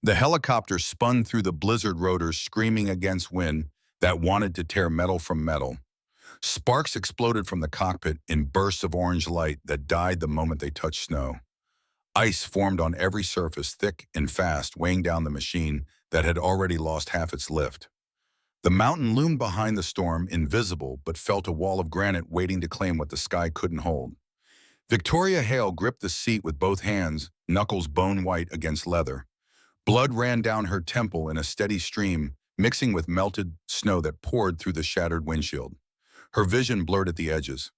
The helicopter spun through the blizzard rotors, screaming against wind that wanted to tear metal from metal. Sparks exploded from the cockpit in bursts of orange light that died the moment they touched snow. Ice formed on every surface, thick and fast, weighing down the machine that had already lost half its lift. The mountain loomed behind the storm, invisible, but felt a wall of granite waiting to claim what the sky couldn't hold. Victoria Hale gripped the seat with both hands, knuckles bone white against leather. Blood ran down her temple in a steady stream, mixing with melted snow that poured through the shattered windshield. Her vision blurred at the edges.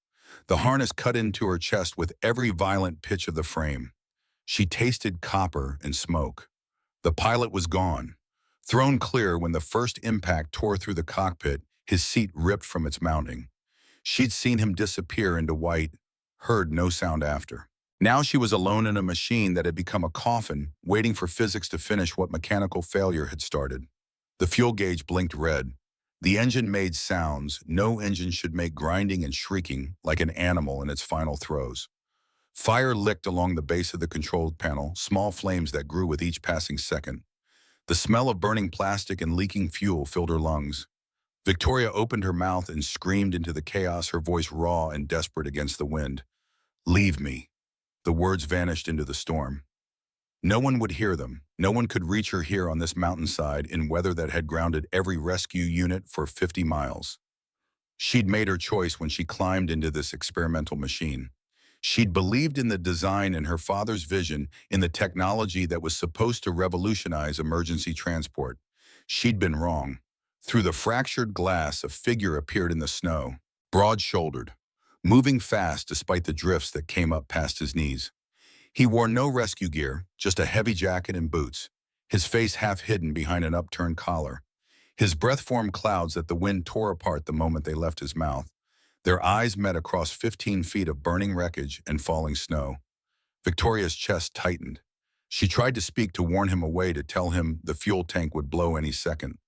The harness cut into her chest with every violent pitch of the frame. She tasted copper and smoke. The pilot was gone. Thrown clear when the first impact tore through the cockpit, his seat ripped from its mounting. She'd seen him disappear into white, heard no sound after. Now she was alone in a machine that had become a coffin, waiting for physics to finish what mechanical failure had started. The fuel gauge blinked red. The engine made sounds no engine should make, grinding and shrieking like an animal in its final throes. Fire licked along the base of the control panel, small flames that grew with each passing second. The smell of burning plastic and leaking fuel filled her lungs. Victoria opened her mouth and screamed into the chaos, her voice raw and desperate against the wind. "Leave me." The words vanished into the storm. No one would hear them. No one could reach her here on this mountainside in weather that had grounded every rescue unit for 50 miles. She'd made her choice when she climbed into this experimental machine. She'd believed in the design and her father's vision, in the technology that was supposed to revolutionize emergency transport. She'd been wrong. Through the fractured glass, a figure appeared in the snow, broad-shouldered, moving fast despite the drifts that came up past his knees. He wore no rescue gear, just a heavy jacket and boots, his face half hidden behind an upturned collar. His breath formed clouds that the wind tore apart the moment they left his mouth. Their eyes met across 15 feet of burning wreckage and falling snow. Victoria's chest tightened. She tried to speak, to warn him away, to tell him the fuel tank would blow any second.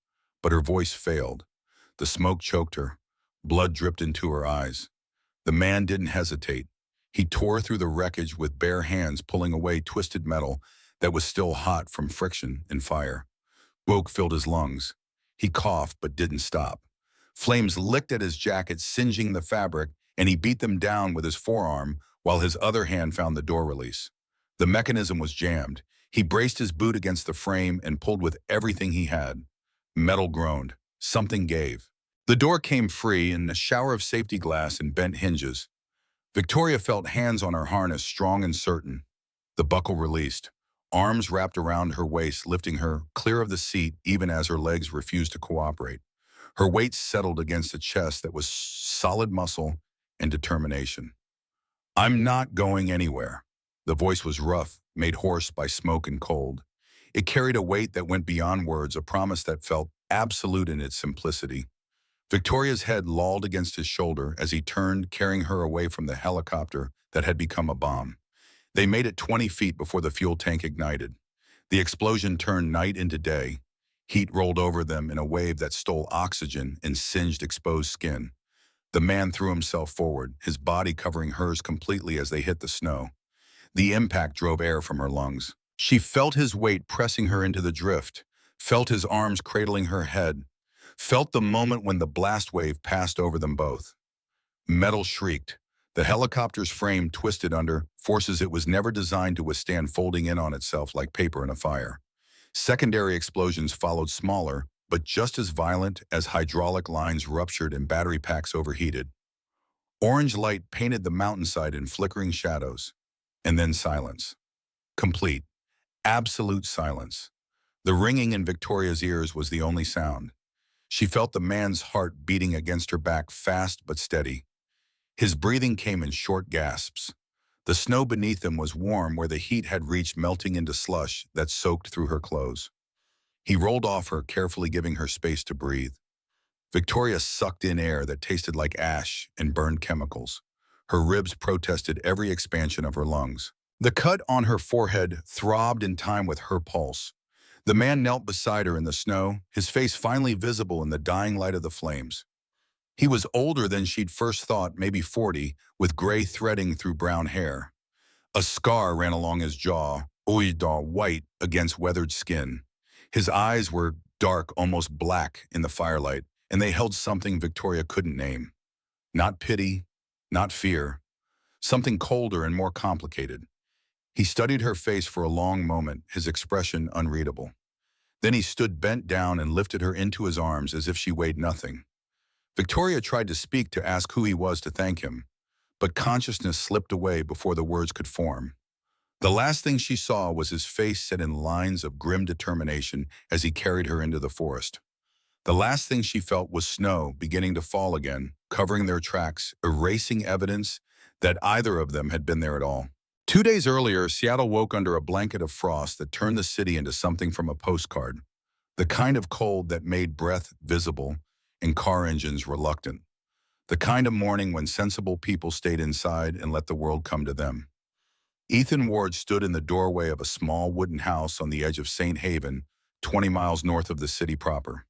But her voice failed. The smoke choked her. Blood dripped into her eyes. The man didn't hesitate. He tore through the wreckage with bare hands, pulling away twisted metal that was still hot from friction and fire. Smoke filled his lungs. He coughed but didn't stop. Flames licked at his jacket, singeing the fabric, and he beat them down with his forearm while his other hand found the door release. The mechanism was jammed. He braced his boot against the frame and pulled with everything he had. Metal groaned. Something gave. The door came free in a shower of safety glass and bent hinges. Victoria felt hands on her harness, strong and certain. The buckle released. Arms wrapped around her waist, lifting her clear of the seat even as her legs refused to cooperate. Her weight settled against a chest that was solid muscle and determination. "I'm not going anywhere." The voice was rough, made hoarse by smoke and cold. It carried a weight that went beyond words, a promise that felt absolute in its simplicity. Victoria's head lolled against his shoulder as he turned, carrying her away from the helicopter that had become a bomb. They made it 20 feet before the fuel tank ignited. The explosion turned night into day. Heat rolled over them in a wave that stole oxygen and singed exposed skin. The man threw himself forward, his body covering hers completely as they hit the snow. The impact drove air from her lungs. She felt his weight pressing her into the drift, felt his arms cradling her head, felt the moment when the blast wave passed over them both. Metal shrieked. The helicopter's frame twisted under forces it was never designed to withstand, folding in on itself like paper in a fire. Secondary explosions followed, smaller, but just as violent, as hydraulic lines ruptured and battery packs overheated. Orange light painted the mountainside in flickering shadows. And then silence. Complete, absolute silence. The ringing in Victoria's ears was the only sound. She felt the man's heart beating against her back, fast but steady. His breathing came in short gasps. The snow beneath them was warm where the heat had reached, melting into slush that soaked through her clothes. He rolled off her, carefully giving her space to breathe. Victoria sucked in air that tasted like ash and burned chemicals. Her ribs protested every expansion of her lungs. The cut on her forehead throbbed in time with her pulse. The man knelt beside her in the snow, his face finally visible in the dying light of the flames. He was older than she'd first thought, maybe 40, with gray threading through brown hair. A scar ran along his jaw, white against weathered skin. His eyes were dark, almost black in the firelight, and they held something Victoria couldn't name. Not pity, not fear, something colder and more complicated. He studied her face for a long moment, his expression unreadable. Then he stood bent down and lifted her into his arms as if she weighed nothing. Victoria tried to speak to ask who he was to thank him, but consciousness slipped away before the words could form. The last thing she saw was his face set in lines of grim determination as he carried her into the forest. The last thing she felt was snow beginning to fall again, covering their tracks, erasing evidence that either of them had been there at all. 2 days earlier, Seattle woke under a blanket of frost that turned the city into something from a postcard, the kind of cold that made breath visible and car engines reluctant, the kind of morning when sensible people stayed inside and let the world come to them. Ethan Ward stood in the doorway of a small wooden house on the edge of St. Haven, 20 miles north of the city proper.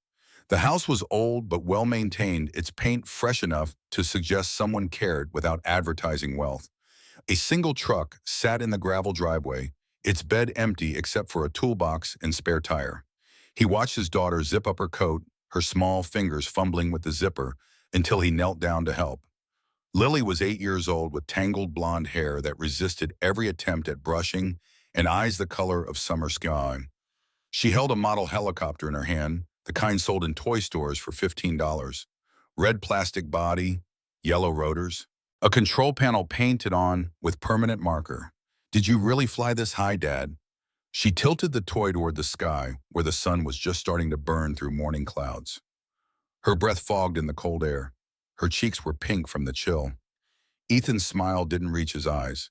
The house was old but well-maintained, its paint fresh enough to suggest someone cared without advertising wealth. A single truck sat in the gravel driveway, its bed empty except for a toolbox and spare tire. He watched his daughter zip up her coat, her small fingers fumbling with the zipper, until he knelt down to help. Lily was 8 years old with tangled blonde hair that resisted every attempt at brushing and eyes the color of summer sky. She held a model helicopter in her hand, the kind sold in toy stores for $15. Red plastic body, yellow rotors, a control panel painted on with permanent marker. "Did you really fly this high, Dad?" She tilted the toy toward the sky, where the sun was just starting to burn through morning clouds. Her breath fogged in the cold air. Her cheeks were pink from the chill. Ethan's smile didn't reach his eyes.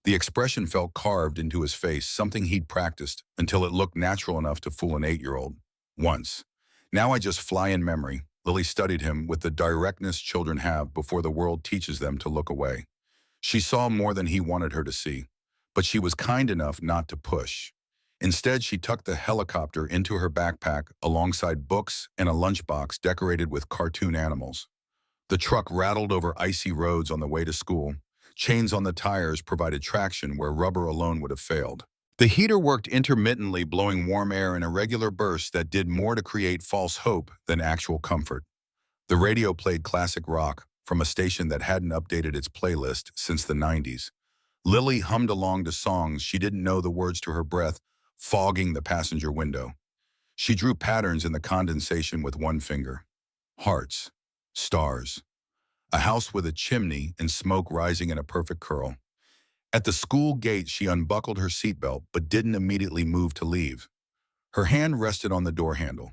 The expression felt carved into his face, something he'd practiced until it looked natural enough to fool an 8-year-old. Once. "Now I just fly in memory." Lily studied him with the directness children have before the world teaches them to look away. She saw more than he wanted her to see, but she was kind enough not to push. Instead, she tucked the helicopter into her backpack alongside books and a lunchbox decorated with cartoon animals. The truck rattled over icy roads on the way to school. Chains on the tires provided traction where rubber alone would have failed. The heater worked intermittently, blowing warm air in irregular bursts that did more to create false hope than actual comfort. The radio played classic rock from a station that hadn't updated its playlist since the 90s. Lily hummed along to songs she didn't know the words to, her breath fogging the passenger window. She drew patterns in the condensation with one finger. Hearts. Stars. A house with a chimney and smoke rising in a perfect curl. At the school gate, she unbuckled her seatbelt but didn't immediately move to leave. Her hand rested on the door handle.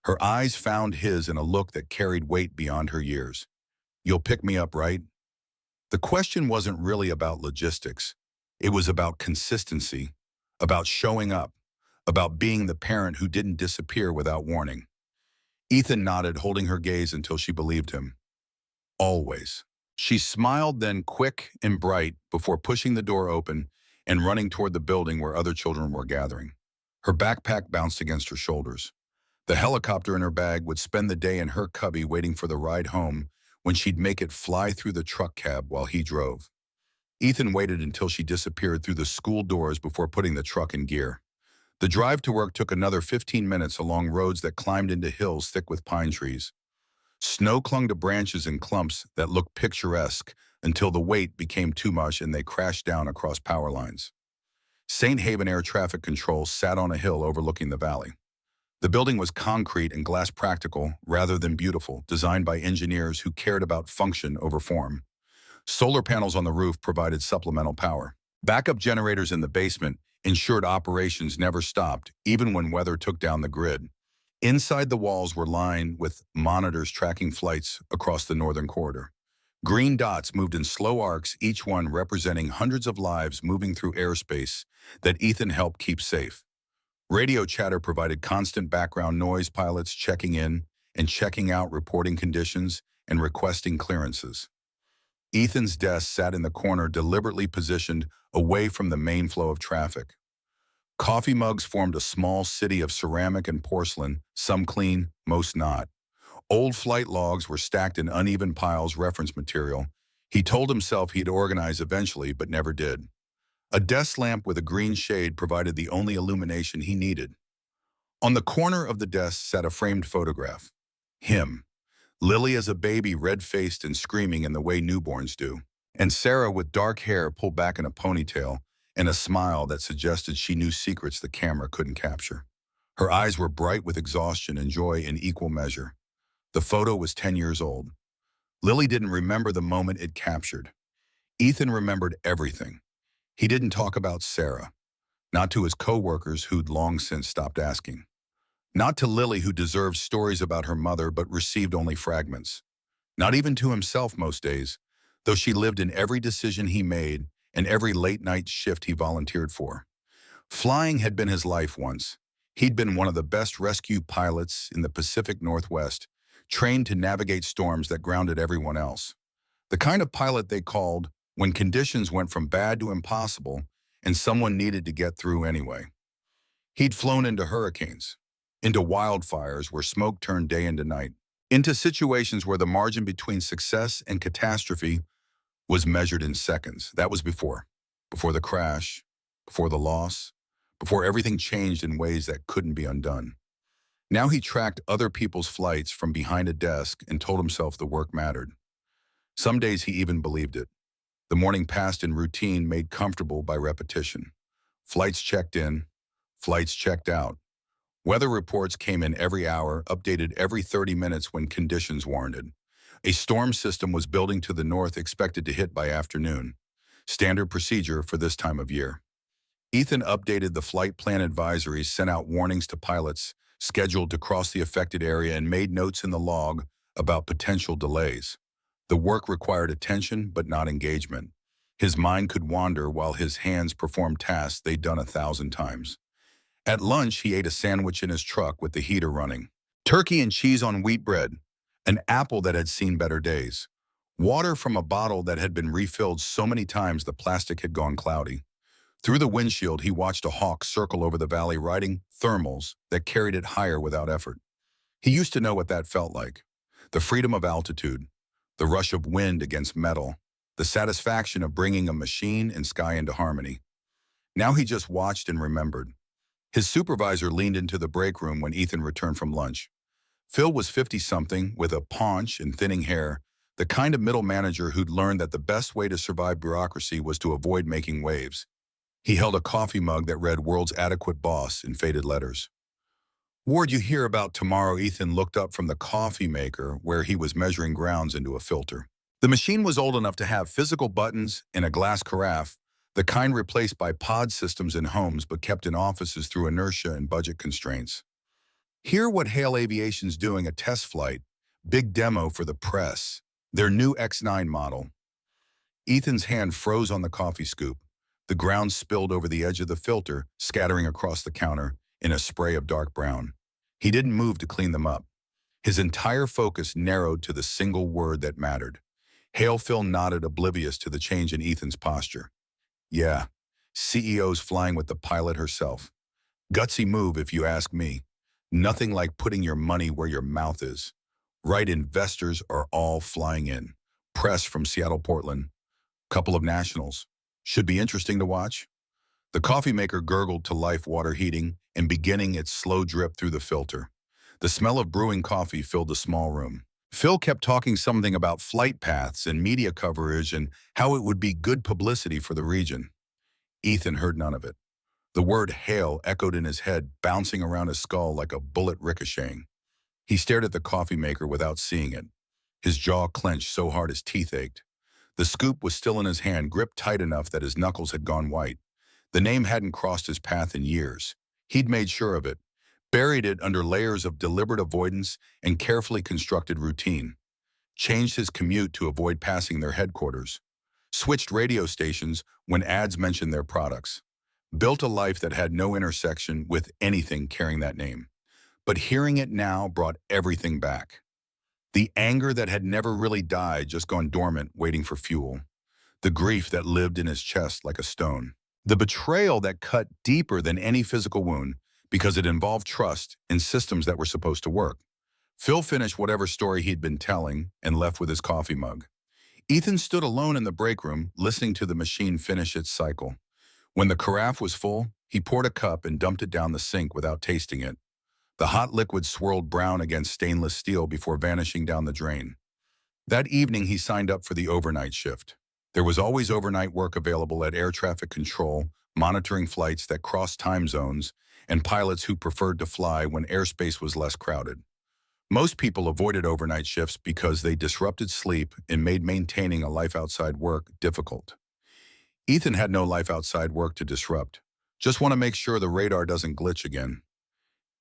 Her eyes found his in a look that carried weight beyond her years. "You'll pick me up, right?" The question wasn't really about logistics. It was about consistency, about showing up, about being the parent who didn't disappear without warning. Ethan nodded, holding her gaze until she believed him. "Always." She smiled, then quick and bright, before pushing the door open and running toward the building where other children were gathering. Her backpack bounced against her shoulders. The helicopter in her bag would spend the day in her cubby waiting for the ride home when she'd make it fly through the truck cab while he drove. Ethan waited until she disappeared through the school doors before putting the truck in gear. The drive to work took another 15 minutes along roads that climbed into hills thick with pine trees. Snow clung to branches in clumps that looked picturesque until the weight became too much and they crashed down across power lines. St. Haven Air Traffic Control sat on a hill overlooking the valley. The building was concrete and glass practical rather than beautiful, designed by engineers who cared about function over form. Solar panels on the roof provided supplemental power. Backup generators in the basement ensured operations never stopped, even when weather took down the grid. Inside the walls were lined with monitors tracking flights across the northern corridor. Green dots moved in slow arcs, each one representing hundreds of lives moving through airspace that Ethan helped keep safe. Radio chatter provided constant background noise, pilots checking in and checking out, reporting conditions, and requesting clearances. Ethan's desk sat in the corner, deliberately positioned away from the main flow of traffic. Coffee mugs formed a small city of ceramic and porcelain, some clean, most not. Old flight logs were stacked in uneven piles, reference material. He told himself he'd organize eventually, but never did. A desk lamp with a green shade provided the only illumination he needed. On the corner of the desk sat a framed photograph. Him, Lily as a baby, red-faced and screaming in the way newborns do, and Sarah with dark hair pulled back in a ponytail and a smile that suggested she knew secrets the camera couldn't capture. Her eyes were bright with exhaustion and joy in equal measure. The photo was 10 years old. Lily didn't remember the moment it captured. Ethan remembered everything. He didn't talk about Sarah, not to his co-workers who'd long since stopped asking. Not to Lily, who deserved stories about her mother but received only fragments. Not even to himself most days, though she lived in every decision he made and every late-night shift he volunteered for. Flying had been his life once. He'd been one of the best rescue pilots in the Pacific Northwest, trained to navigate storms that grounded everyone else. The kind of pilot they called when conditions went from bad to impossible and someone needed to get through anyway. He'd flown into hurricanes, into wildfires where smoke turned day into night, into situations where the margin between success and catastrophe was measured in seconds. That was before the crash, before the loss, before everything changed in ways that couldn't be undone. Now he tracked other people's flights from behind a desk and told himself the work mattered. Some days he even believed it. The morning passed in routine, made comfortable by repetition. Flights checked in, flights checked out. Weather reports came in every hour, updated every 30 minutes when conditions warranted. A storm system was building to the north, expected to hit by afternoon. Standard procedure for this time of year. Ethan updated the flight plan advisories, sent out warnings to pilots scheduled to cross the affected area, and made notes in the log about potential delays. The work required attention, but not engagement. His mind could wander while his hands performed tasks they'd done 1,000 times. At lunch, he ate a sandwich in his truck with the heater running. Turkey and cheese on wheat bread, an apple that had seen better days, water from a bottle that had been refilled so many times the plastic had gone cloudy. Through the windshield, he watched a hawk circle over the valley, riding thermals that carried it higher without effort. He used to know what that felt like. The freedom of altitude, the rush of wind against metal, the satisfaction of bringing a machine and sky into harmony. Now he just watched and remembered. His supervisor leaned into the break room when Ethan returned from lunch. Phil was 50-something, with a paunch and thinning hair, the kind of middle manager who'd learned that the best way to survive bureaucracy was to avoid making waves. He held a coffee mug that read "World's Adequate Boss" in faded letters. "Ward, you hear about tomorrow?" Ethan looked up from the coffee maker where he was measuring grounds into a filter. The machine was old enough to have physical buttons in a glass carafe, the kind replaced by pod systems in homes but kept in offices through inertia and budget constraints. Hear what Hale Aviation's doing: a test flight, big demo for the press, their new X9 model. Ethan's hand froze on the coffee scoop. The ground spilled over the edge of the filter, scattering across the counter in a spray of dark brown. He didn't move to clean them up. His entire focus narrowed to the single word that mattered. Hale Phil nodded, oblivious to the change in Ethan's posture. "Yeah, CEO's flying with the pilot herself. Gutsy move, if you ask me. Nothing like putting your money where your mouth is. Right investors are all flying in. Press from Seattle, Portland. Couple of nationals. Should be interesting to watch." The coffee maker gurgled to life, water heating and beginning its slow drip through the filter. The smell of brewing coffee filled the small room. Phil kept talking something about flight paths and media coverage and how it would be good publicity for the region. Ethan heard none of it. The word "Hale" echoed in his head, bouncing around his skull like a bullet ricocheting. He stared at the coffee maker without seeing it. His jaw clenched so hard his teeth ached. The scoop was still in his hand, gripped tight enough that his knuckles had gone white. The name hadn't crossed his path in years. He'd made sure of it, buried it under layers of deliberate avoidance and carefully constructed routine. Changed his commute to avoid passing their headquarters. Switched radio stations when ads mentioned their products. Built a life that had no intersection with anything carrying that name. But hearing it now brought everything back. The anger that had never really died, just gone dormant, waiting for fuel. The grief that lived in his chest like a stone. The betrayal that cut deeper than any physical wound because it involved trust in systems that were supposed to work. Phil finished whatever story he'd been telling and left with his coffee mug. Ethan stood alone in the break room, listening to the machine finish its cycle. When the carafe was full, he poured a cup and dumped it down the sink without tasting it. The hot liquid swirled brown against stainless steel before vanishing down the drain. That evening, he signed up for the overnight shift. There was always overnight work available at air traffic control, monitoring flights that crossed time zones, and pilots who preferred to fly when airspace was less crowded. Most people avoided overnight shifts because they disrupted sleep and made maintaining a life outside work difficult. Ethan had no life outside work to disrupt. Just want to make sure the radar doesn't glitch again.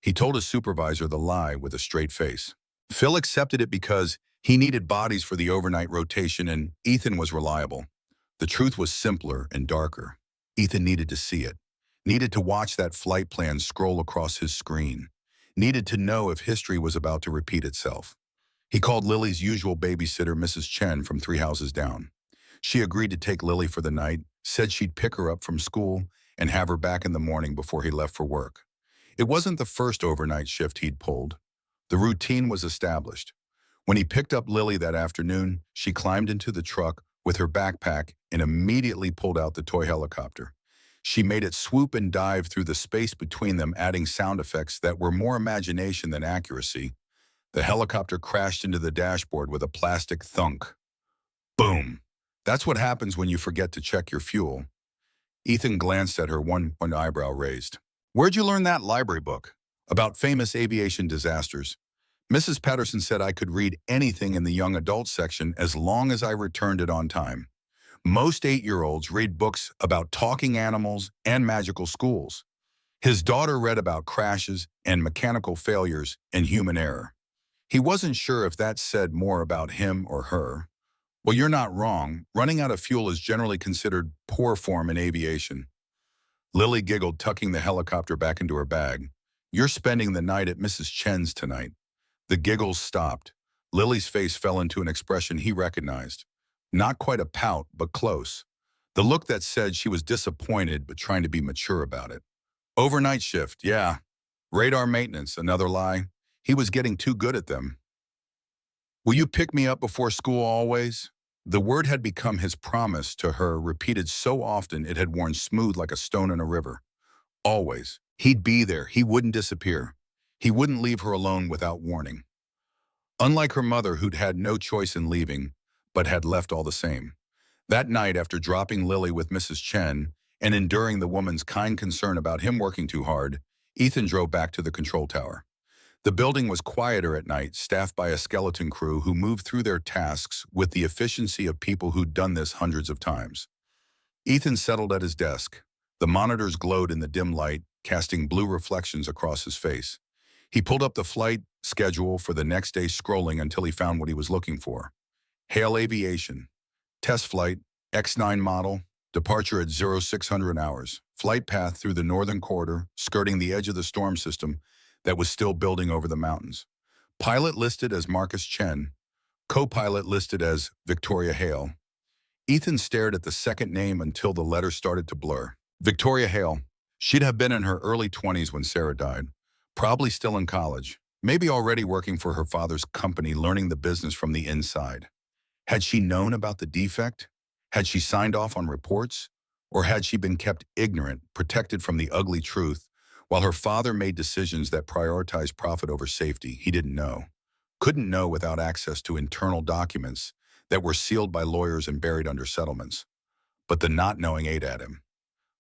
He told his supervisor the lie with a straight face. Phil accepted it because he needed bodies for the overnight rotation and Ethan was reliable. The truth was simpler and darker. Ethan needed to see it. Needed to watch that flight plan scroll across his screen. Needed to know if history was about to repeat itself. He called Lily's usual babysitter, Mrs. Chen, from 3 houses down. She agreed to take Lily for the night, said she'd pick her up from school and have her back in the morning before he left for work. It wasn't the first overnight shift he'd pulled. The routine was established. When he picked up Lily that afternoon, she climbed into the truck with her backpack and immediately pulled out the toy helicopter. She made it swoop and dive through the space between them, adding sound effects that were more imagination than accuracy. The helicopter crashed into the dashboard with a plastic thunk. Boom! That's what happens when you forget to check your fuel. Ethan glanced at her, one eyebrow raised. Where'd you learn that library book? About famous aviation disasters. Mrs. Patterson said I could read anything in the young adult section as long as I returned it on time. Most 8-year-olds read books about talking animals and magical schools. His daughter read about crashes and mechanical failures and human error. He wasn't sure if that said more about him or her. Well, you're not wrong. Running out of fuel is generally considered poor form in aviation. Lily giggled, tucking the helicopter back into her bag. You're spending the night at Mrs. Chen's tonight. The giggles stopped. Lily's face fell into an expression he recognized. Not quite a pout, but close. The look that said she was disappointed but trying to be mature about it. Overnight shift, yeah. Radar maintenance, another lie. He was getting too good at them. Will you pick me up before school always? The word had become his promise to her, repeated so often it had worn smooth like a stone in a river. Always. He'd be there. He wouldn't disappear. He wouldn't leave her alone without warning. Unlike her mother, who'd had no choice in leaving, but had left all the same. That night, after dropping Lily with Mrs. Chen and enduring the woman's kind concern about him working too hard, Ethan drove back to the control tower. The building was quieter at night, staffed by a skeleton crew who moved through their tasks with the efficiency of people who'd done this hundreds of times. Ethan settled at his desk. The monitors glowed in the dim light, casting blue reflections across his face. He pulled up the flight schedule for the next day, scrolling until he found what he was looking for. Hale Aviation. Test flight, X9 model, departure at 0600 hours. Flight path through the northern corridor, skirting the edge of the storm system that was still building over the mountains. Pilot listed as Marcus Chen. Co-pilot listed as Victoria Hale. Ethan stared at the second name until the letters started to blur. Victoria Hale. She'd have been in her early 20s when Sarah died. Probably still in college. Maybe already working for her father's company, learning the business from the inside. Had she known about the defect? Had she signed off on reports? Or had she been kept ignorant, protected from the ugly truth, while her father made decisions that prioritized profit over safety? He didn't know. Couldn't know without access to internal documents that were sealed by lawyers and buried under settlements. But the not knowing ate at him.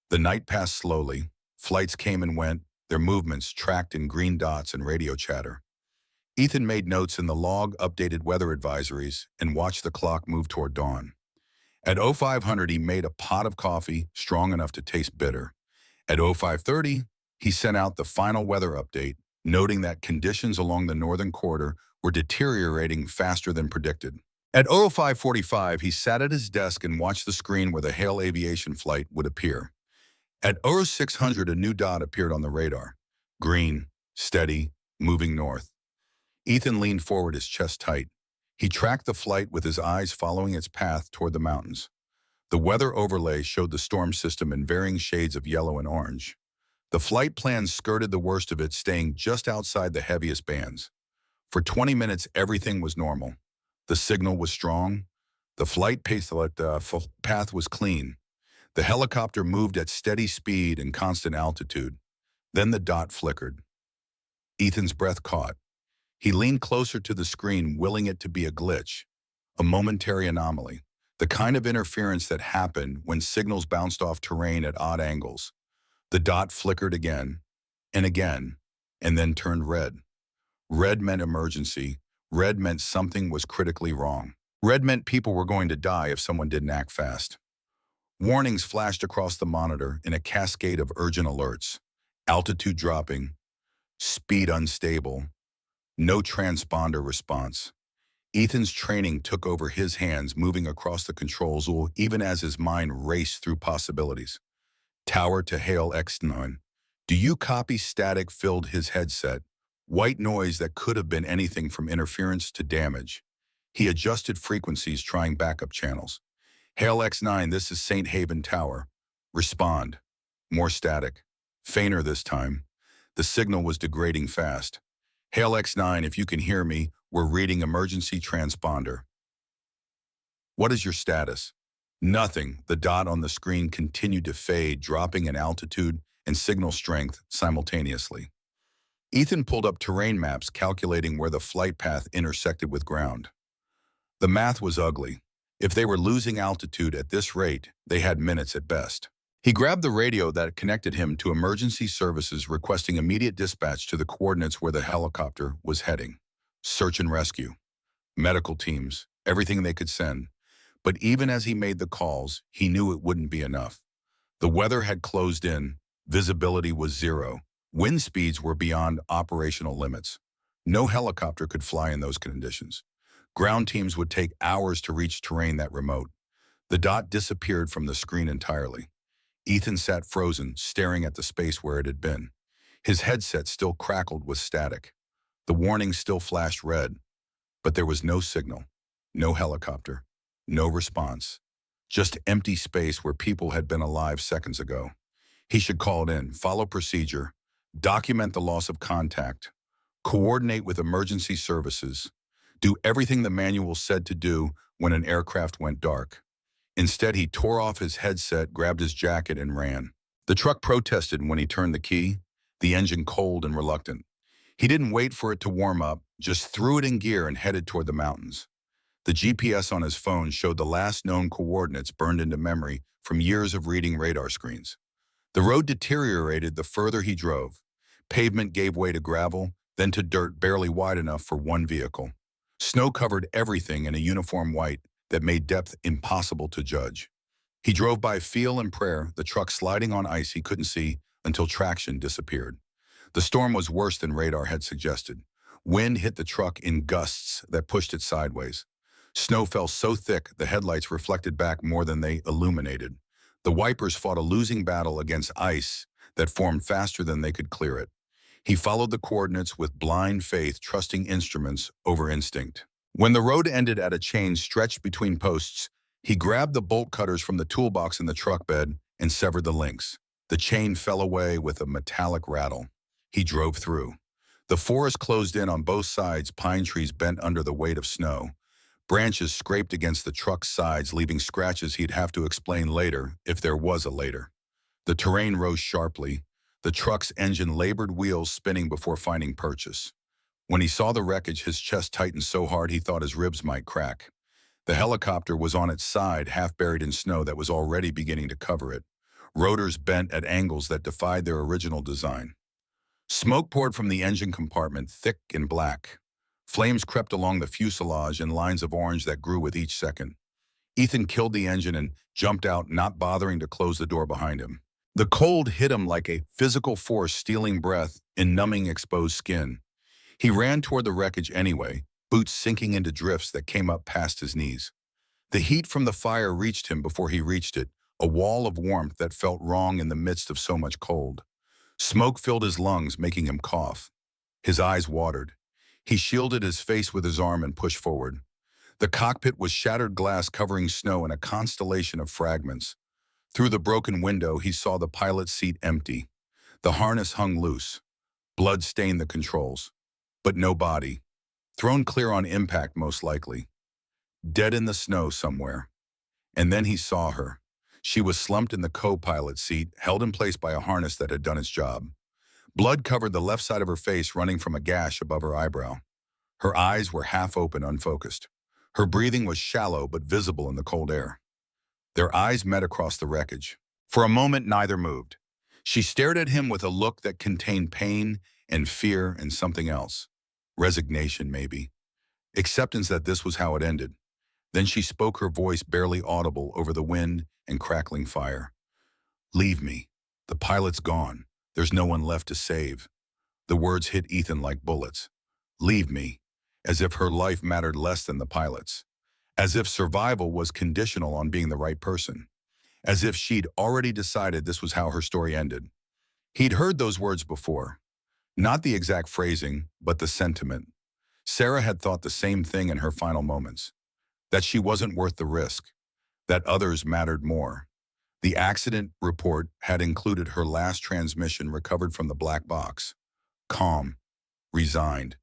The night passed slowly. Flights came and went, their movements tracked in green dots and radio chatter. Ethan made notes in the log, updated weather advisories, and watched the clock move toward dawn. At 0500, he made a pot of coffee strong enough to taste bitter. At 0530, he sent out the final weather update, noting that conditions along the northern corridor were deteriorating faster than predicted. At 0545, he sat at his desk and watched the screen where the Hale Aviation flight would appear. At 0600, a new dot appeared on the radar. Green, steady, moving north. Ethan leaned forward, his chest tight. He tracked the flight with his eyes following its path toward the mountains. The weather overlay showed the storm system in varying shades of yellow and orange. The flight plan skirted the worst of it, staying just outside the heaviest bands. For 20 minutes, everything was normal. The signal was strong. The flight path was clean. The helicopter moved at steady speed and constant altitude. Then the dot flickered. Ethan's breath caught. He leaned closer to the screen, willing it to be a glitch, a momentary anomaly, the kind of interference that happened when signals bounced off terrain at odd angles. The dot flickered again, and then turned red. Red meant emergency. Red meant something was critically wrong. Red meant people were going to die if someone didn't act fast. Warnings flashed across the monitor in a cascade of urgent alerts. Altitude dropping, speed unstable, no transponder response. Ethan's training took over his hands, moving across the controls even as his mind raced through possibilities. Tower to hail X9. Do you copy? Static filled his headset. White noise that could have been anything from interference to damage. He adjusted frequencies, trying backup channels. Hail X9, this is St. Haven Tower. Respond. More static. Fainter this time. The signal was degrading fast. Hail X9, if you can hear me, we're reading emergency transponder. What is your status? Nothing. The dot on the screen continued to fade, dropping in altitude and signal strength simultaneously. Ethan pulled up terrain maps, calculating where the flight path intersected with ground. The math was ugly. If they were losing altitude at this rate, they had minutes at best. He grabbed the radio that connected him to emergency services, requesting immediate dispatch to the coordinates where the helicopter was heading. Search and rescue. Medical teams. Everything they could send. But even as he made the calls, he knew it wouldn't be enough. The weather had closed in. Visibility was zero. Wind speeds were beyond operational limits. No helicopter could fly in those conditions. Ground teams would take hours to reach terrain that remote. The dot disappeared from the screen entirely. Ethan sat frozen, staring at the space where it had been. His headset still crackled with static. The warning still flashed red, but there was no signal, no helicopter, no response. Just empty space where people had been alive seconds ago. He should call it in, follow procedure, document the loss of contact, coordinate with emergency services, do everything the manual said to do when an aircraft went dark. Instead, he tore off his headset, grabbed his jacket, and ran. The truck protested when he turned the key, the engine cold and reluctant. He didn't wait for it to warm up, just threw it in gear and headed toward the mountains. The GPS on his phone showed the last known coordinates burned into memory from years of reading radar screens. The road deteriorated the further he drove. Pavement gave way to gravel, then to dirt barely wide enough for one vehicle. Snow covered everything in a uniform white that made depth impossible to judge. He drove by feel and prayer, the truck sliding on ice he couldn't see until traction disappeared. The storm was worse than radar had suggested. Wind hit the truck in gusts that pushed it sideways. Snow fell so thick the headlights reflected back more than they illuminated. The wipers fought a losing battle against ice that formed faster than they could clear it. He followed the coordinates with blind faith, trusting instruments over instinct. When the road ended at a chain stretched between posts, he grabbed the bolt cutters from the toolbox in the truck bed and severed the links. The chain fell away with a metallic rattle. He drove through. The forest closed in on both sides, pine trees bent under the weight of snow. Branches scraped against the truck's sides, leaving scratches he'd have to explain later, if there was a later. The terrain rose sharply. The truck's engine labored, wheels spinning before finding purchase. When he saw the wreckage, his chest tightened so hard he thought his ribs might crack. The helicopter was on its side, half buried in snow that was already beginning to cover it. Rotors bent at angles that defied their original design. Smoke poured from the engine compartment, thick and black. Flames crept along the fuselage in lines of orange that grew with each second. Ethan killed the engine and jumped out, not bothering to close the door behind him. The cold hit him like a physical force, stealing breath in numbing exposed skin. He ran toward the wreckage anyway, boots sinking into drifts that came up past his knees. The heat from the fire reached him before he reached it, a wall of warmth that felt wrong in the midst of so much cold. Smoke filled his lungs, making him cough. His eyes watered. He shielded his face with his arm and pushed forward. The cockpit was shattered glass covering snow in a constellation of fragments. Through the broken window, he saw the pilot's seat empty. The harness hung loose. Blood stained the controls. But no body. Thrown clear on impact, most likely. Dead in the snow somewhere. And then he saw her. She was slumped in the co-pilot seat, held in place by a harness that had done its job. Blood covered the left side of her face, running from a gash above her eyebrow. Her eyes were half open, unfocused. Her breathing was shallow but visible in the cold air. Their eyes met across the wreckage. For a moment, neither moved. She stared at him with a look that contained pain and fear and something else. Resignation, maybe. Acceptance that this was how it ended. Then she spoke, her voice barely audible over the wind and crackling fire. "Leave me. The pilot's gone. There's no one left to save." The words hit Ethan like bullets. Leave me. As if her life mattered less than the pilot's. As if survival was conditional on being the right person. As if she'd already decided this was how her story ended. He'd heard those words before. Not the exact phrasing, but the sentiment. Sarah had thought the same thing in her final moments. That she wasn't worth the risk. That others mattered more. The accident report had included her last transmission recovered from the black box. Calm. Resigned.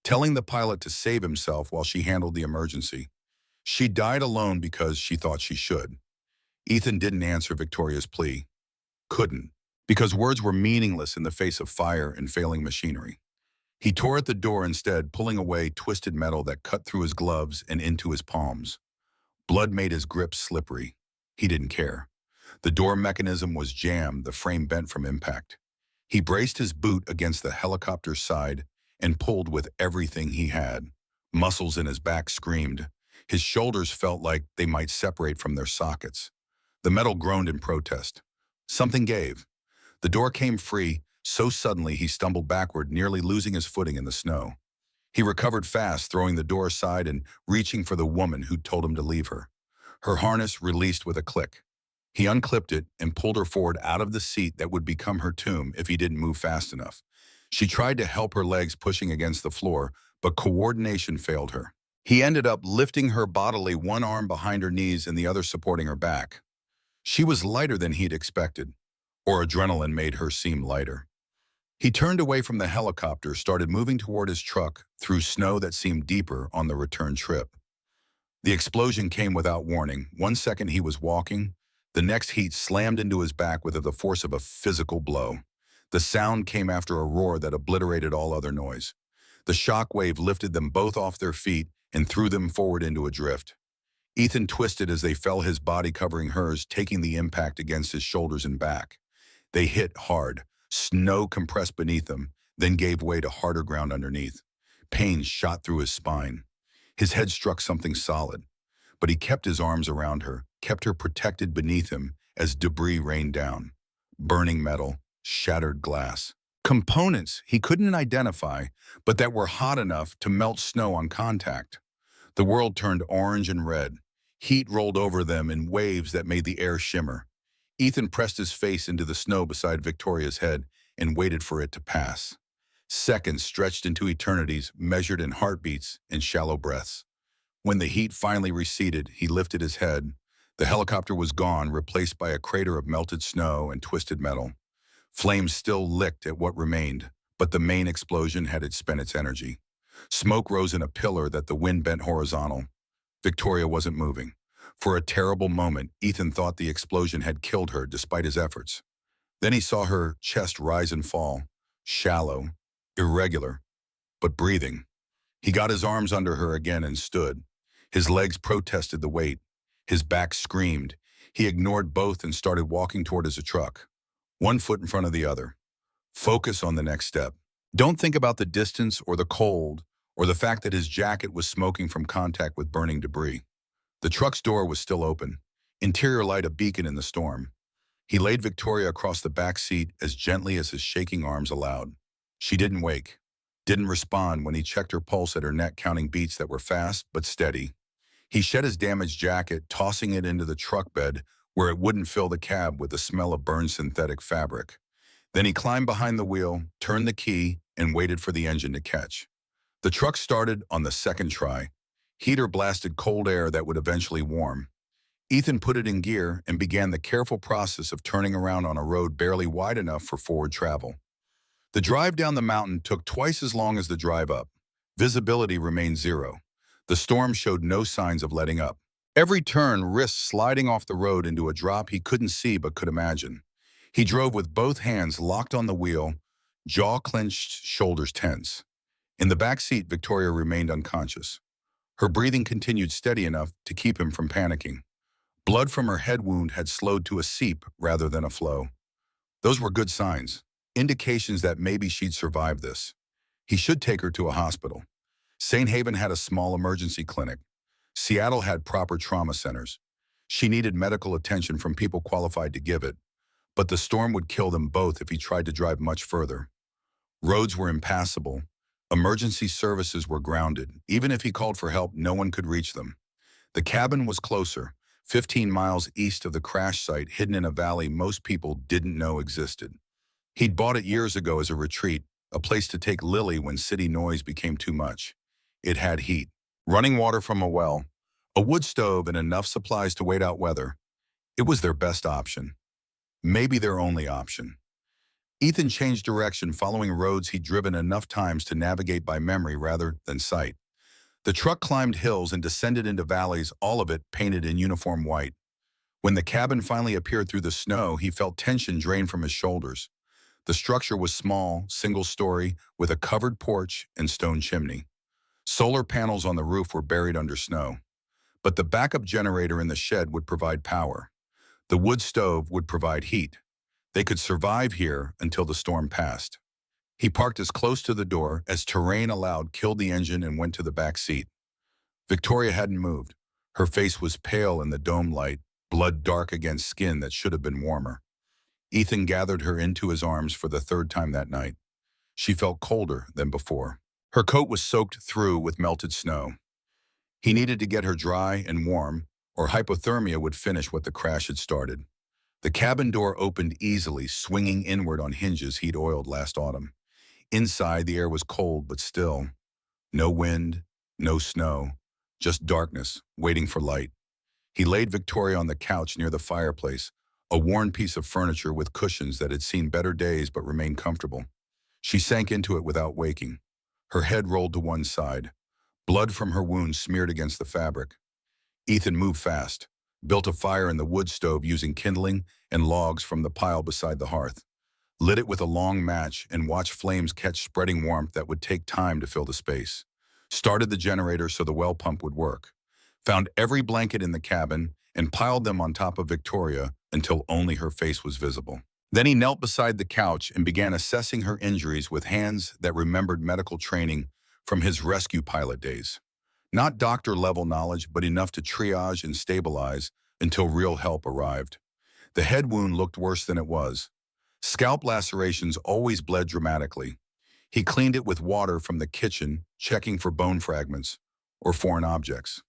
Telling the pilot to save himself while she handled the emergency. She died alone because she thought she should. Ethan didn't answer Victoria's plea. Couldn't. Because words were meaningless in the face of fire and failing machinery. He tore at the door instead, pulling away twisted metal that cut through his gloves and into his palms. Blood made his grip slippery. He didn't care. The door mechanism was jammed, the frame bent from impact. He braced his boot against the helicopter's side and pulled with everything he had. Muscles in his back screamed. His shoulders felt like they might separate from their sockets. The metal groaned in protest. Something gave. The door came free, so suddenly he stumbled backward, nearly losing his footing in the snow. He recovered fast, throwing the door aside and reaching for the woman who'd told him to leave her. Her harness released with a click. He unclipped it and pulled her forward out of the seat that would become her tomb if he didn't move fast enough. She tried to help, her legs pushing against the floor, but coordination failed her. He ended up lifting her bodily, one arm behind her knees and the other supporting her back. She was lighter than he'd expected, or adrenaline made her seem lighter. He turned away from the helicopter, started moving toward his truck through snow that seemed deeper on the return trip. The explosion came without warning. 1 second he was walking, the next heat slammed into his back with the force of a physical blow. The sound came after a roar that obliterated all other noise. The shock wave lifted them both off their feet and threw them forward into a drift. Ethan twisted as they fell, his body covering hers, taking the impact against his shoulders and back. They hit hard. Snow compressed beneath them, then gave way to harder ground underneath. Pain shot through his spine. His head struck something solid, but he kept his arms around her, kept her protected beneath him as debris rained down. Burning metal, shattered glass. Components he couldn't identify, but that were hot enough to melt snow on contact. The world turned orange and red. Heat rolled over them in waves that made the air shimmer. Ethan pressed his face into the snow beside Victoria's head and waited for it to pass. Seconds stretched into eternities, measured in heartbeats and shallow breaths. When the heat finally receded, he lifted his head. The helicopter was gone, replaced by a crater of melted snow and twisted metal. Flames still licked at what remained, but the main explosion had spent its energy. Smoke rose in a pillar that the wind bent horizontal. Victoria wasn't moving. For a terrible moment, Ethan thought the explosion had killed her despite his efforts. Then he saw her chest rise and fall, shallow, irregular, but breathing. He got his arms under her again and stood. His legs protested the weight. His back screamed. He ignored both and started walking toward his truck, one foot in front of the other. Focus on the next step. Don't think about the distance or the cold or the fact that his jacket was smoking from contact with burning debris. The truck's door was still open, interior light a beacon in the storm. He laid Victoria across the back seat as gently as his shaking arms allowed. She didn't wake, didn't respond when he checked her pulse at her neck, counting beats that were fast but steady. He shed his damaged jacket, tossing it into the truck bed where it wouldn't fill the cab with the smell of burned synthetic fabric. Then he climbed behind the wheel, turned the key, and waited for the engine to catch. The truck started on the second try. Heater blasted cold air that would eventually warm. Ethan put it in gear and began the careful process of turning around on a road barely wide enough for forward travel. The drive down the mountain took twice as long as the drive up. Visibility remained zero. The storm showed no signs of letting up. Every turn risked sliding off the road into a drop he couldn't see but could imagine. He drove with both hands locked on the wheel, jaw clenched, shoulders tense. In the back seat, Victoria remained unconscious. Her breathing continued steady enough to keep him from panicking. Blood from her head wound had slowed to a seep rather than a flow. Those were good signs, indications that maybe she'd survive this. He should take her to a hospital. St. Haven had a small emergency clinic. Seattle had proper trauma centers. She needed medical attention from people qualified to give it, but the storm would kill them both if he tried to drive much further. Roads were impassable. Emergency services were grounded. Even if he called for help, no one could reach them. The cabin was closer, 15 miles east of the crash site, hidden in a valley most people didn't know existed. He'd bought it years ago as a retreat, a place to take Lily when city noise became too much. It had heat, running water from a well, a wood stove, and enough supplies to wait out weather. It was their best option. Maybe their only option. Ethan changed direction, following roads he'd driven enough times to navigate by memory rather than sight. The truck climbed hills and descended into valleys, all of it painted in uniform white. When the cabin finally appeared through the snow, he felt tension drain from his shoulders. The structure was small, single-story, with a covered porch and stone chimney. Solar panels on the roof were buried under snow. But the backup generator in the shed would provide power. The wood stove would provide heat. They could survive here until the storm passed. He parked as close to the door as terrain allowed, killed the engine, and went to the back seat. Victoria hadn't moved. Her face was pale in the dome light, blood dark against skin that should have been warmer. Ethan gathered her into his arms for the third time that night. She felt colder than before. Her coat was soaked through with melted snow. He needed to get her dry and warm, or hypothermia would finish what the crash had started. The cabin door opened easily, swinging inward on hinges he'd oiled last autumn. Inside, the air was cold but still. No wind, no snow, just darkness, waiting for light. He laid Victoria on the couch near the fireplace, a worn piece of furniture with cushions that had seen better days but remained comfortable. She sank into it without waking. Her head rolled to one side. Blood from her wound smeared against the fabric. Ethan moved fast, built a fire in the wood stove using kindling and logs from the pile beside the hearth, lit it with a long match and watched flames catch spreading warmth that would take time to fill the space. Started the generator so the well pump would work. Found every blanket in the cabin and piled them on top of Victoria until only her face was visible. Then he knelt beside the couch and began assessing her injuries with hands that remembered medical training from his rescue pilot days. Not doctor-level knowledge, but enough to triage and stabilize until real help arrived. The head wound looked worse than it was. Scalp lacerations always bled dramatically. He cleaned it with water from the kitchen, checking for bone fragments or foreign objects.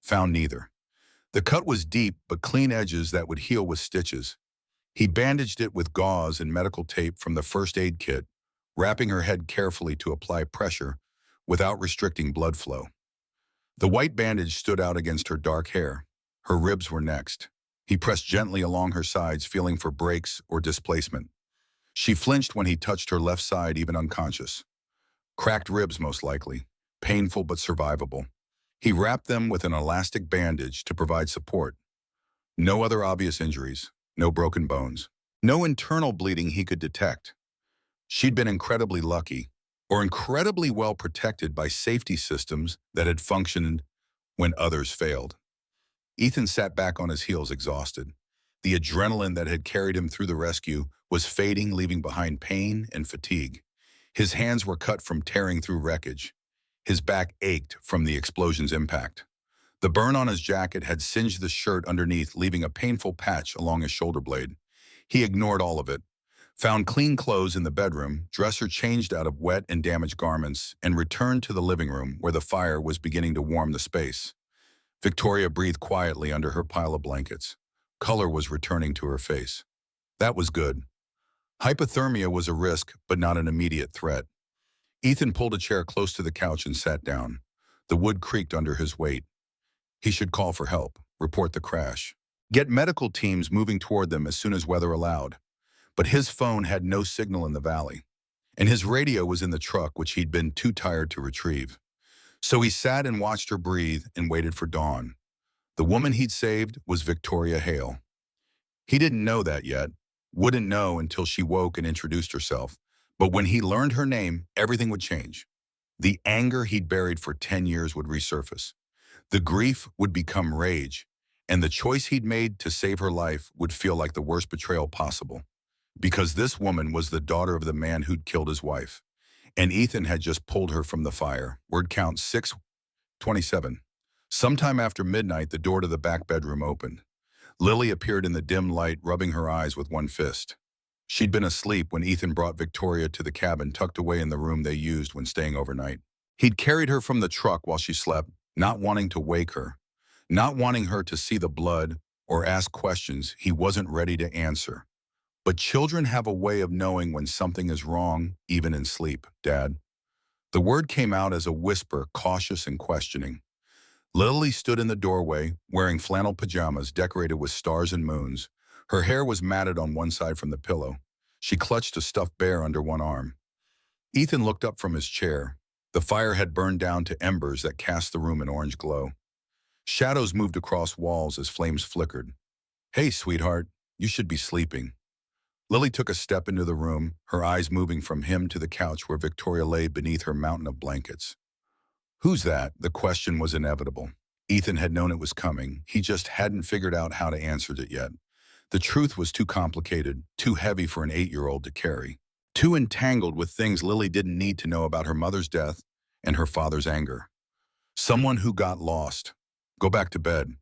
Found neither. The cut was deep, but clean edges that would heal with stitches. He bandaged it with gauze and medical tape from the first aid kit, wrapping her head carefully to apply pressure without restricting blood flow. The white bandage stood out against her dark hair. Her ribs were next. He pressed gently along her sides, feeling for breaks or displacement. She flinched when he touched her left side, even unconscious. Cracked ribs, most likely. Painful but survivable. He wrapped them with an elastic bandage to provide support. No other obvious injuries. No broken bones. No internal bleeding he could detect. She'd been incredibly lucky, or incredibly well protected by safety systems that had functioned when others failed. Ethan sat back on his heels, exhausted. The adrenaline that had carried him through the rescue was fading, leaving behind pain and fatigue. His hands were cut from tearing through wreckage. His back ached from the explosion's impact. The burn on his jacket had singed the shirt underneath, leaving a painful patch along his shoulder blade. He ignored all of it. Found clean clothes in the bedroom, dresser changed out of wet and damaged garments, and returned to the living room where the fire was beginning to warm the space. Victoria breathed quietly under her pile of blankets. Color was returning to her face. That was good. Hypothermia was a risk, but not an immediate threat. Ethan pulled a chair close to the couch and sat down. The wood creaked under his weight. He should call for help, report the crash, get medical teams moving toward them as soon as weather allowed. But his phone had no signal in the valley, and his radio was in the truck, which he'd been too tired to retrieve. So he sat and watched her breathe and waited for dawn. The woman he'd saved was Victoria Hale. He didn't know that yet, wouldn't know until she woke and introduced herself. But when he learned her name, everything would change. The anger he'd buried for 10 years would resurface. The grief would become rage, and the choice he'd made to save her life would feel like the worst betrayal possible. Because this woman was the daughter of the man who'd killed his wife, and Ethan had just pulled her from the fire. Word count 6:27. Sometime after midnight, the door to the back bedroom opened. Lily appeared in the dim light, rubbing her eyes with one fist. She'd been asleep when Ethan brought Victoria to the cabin tucked away in the room they used when staying overnight. He'd carried her from the truck while she slept, not wanting to wake her, not wanting her to see the blood or ask questions he wasn't ready to answer. But children have a way of knowing when something is wrong, even in sleep, Dad. The word came out as a whisper, cautious and questioning. Lily stood in the doorway, wearing flannel pajamas decorated with stars and moons. Her hair was matted on one side from the pillow. She clutched a stuffed bear under one arm. Ethan looked up from his chair. The fire had burned down to embers that cast the room an orange glow. Shadows moved across walls as flames flickered. "Hey, sweetheart, you should be sleeping." Lily took a step into the room, her eyes moving from him to the couch where Victoria lay beneath her mountain of blankets. "Who's that?" The question was inevitable. Ethan had known it was coming. He just hadn't figured out how to answer it yet. The truth was too complicated, too heavy for an 8-year-old to carry, too entangled with things Lily didn't need to know about her mother's death and her father's anger. Someone who got lost. Go back to bed.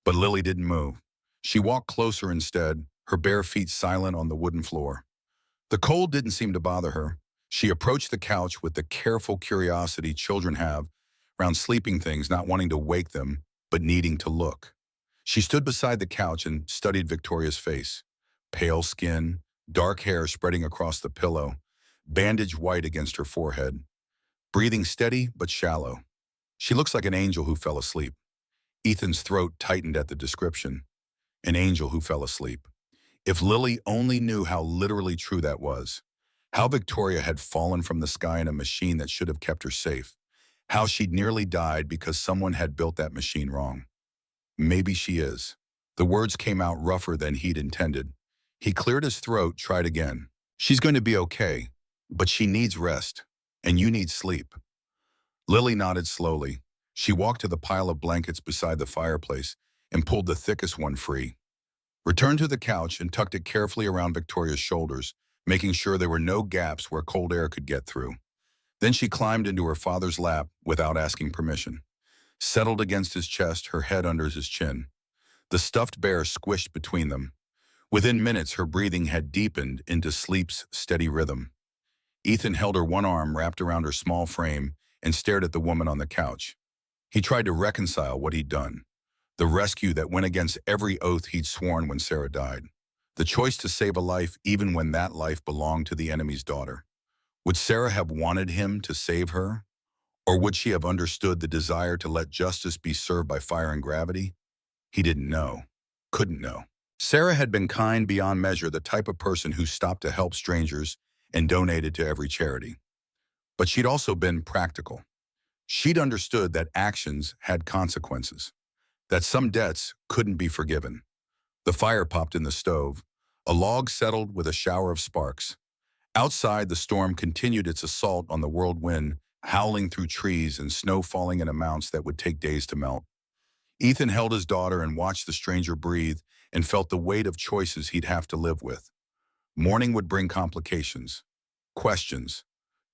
But Lily didn't move. She walked closer instead, her bare feet silent on the wooden floor. The cold didn't seem to bother her. She approached the couch with the careful curiosity children have around sleeping things, not wanting to wake them, but needing to look. She stood beside the couch and studied Victoria's face. Pale skin, dark hair spreading across the pillow, bandage white against her forehead. Breathing steady but shallow. She looks like an angel who fell asleep. Ethan's throat tightened at the description. An angel who fell asleep. If Lily only knew how literally true that was. How Victoria had fallen from the sky in a machine that should have kept her safe. How she'd nearly died because someone had built that machine wrong. Maybe she is. The words came out rougher than he'd intended. He cleared his throat, tried again. She's going to be okay, but she needs rest, and you need sleep. Lily nodded slowly. She walked to the pile of blankets beside the fireplace and pulled the thickest one free. Returned to the couch and tucked it carefully around Victoria's shoulders, making sure there were no gaps where cold air could get through. Then she climbed into her father's lap without asking permission. Settled against his chest, her head under his chin. The stuffed bear squished between them. Within minutes, her breathing had deepened into sleep's steady rhythm. Ethan held her one arm wrapped around her small frame and stared at the woman on the couch. He tried to reconcile what he'd done. The rescue that went against every oath he'd sworn when Sarah died. The choice to save a life even when that life belonged to the enemy's daughter. Would Sarah have wanted him to save her? Or would she have understood the desire to let justice be served by fire and gravity? He didn't know. Couldn't know. Sarah had been kind beyond measure, the type of person who stopped to help strangers and donated to every charity. But she'd also been practical. She'd understood that actions had consequences, that some debts couldn't be forgiven. The fire popped in the stove. A log settled with a shower of sparks. Outside, the storm continued its assault on the whirlwind, howling through trees and snow falling in amounts that would take days to melt. Ethan held his daughter and watched the stranger breathe and felt the weight of choices he'd have to live with. Morning would bring complications, questions,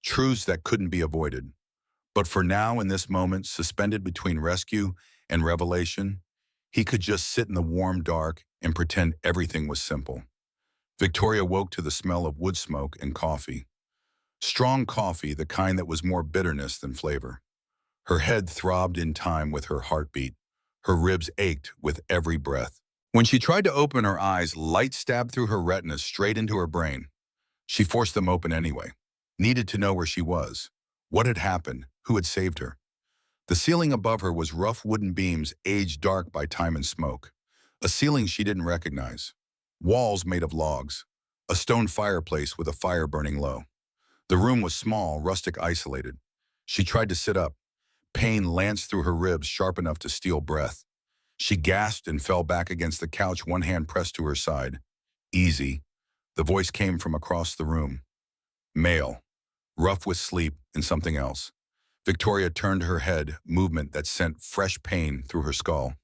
truths that couldn't be avoided. But for now, in this moment, suspended between rescue and revelation, he could just sit in the warm dark and pretend everything was simple. Victoria woke to the smell of wood smoke and coffee. Strong coffee, the kind that was more bitterness than flavor. Her head throbbed in time with her heartbeat. Her ribs ached with every breath. When she tried to open her eyes, light stabbed through her retinas straight into her brain. She forced them open anyway. Needed to know where she was. What had happened? Who had saved her? The ceiling above her was rough wooden beams aged dark by time and smoke. A ceiling she didn't recognize. Walls made of logs. A stone fireplace with a fire burning low. The room was small, rustic, isolated. She tried to sit up. Pain lanced through her ribs, sharp enough to steal breath. She gasped and fell back against the couch, one hand pressed to her side. Easy. The voice came from across the room. Male. Rough with sleep and something else. Victoria turned her head, movement that sent fresh pain through her skull.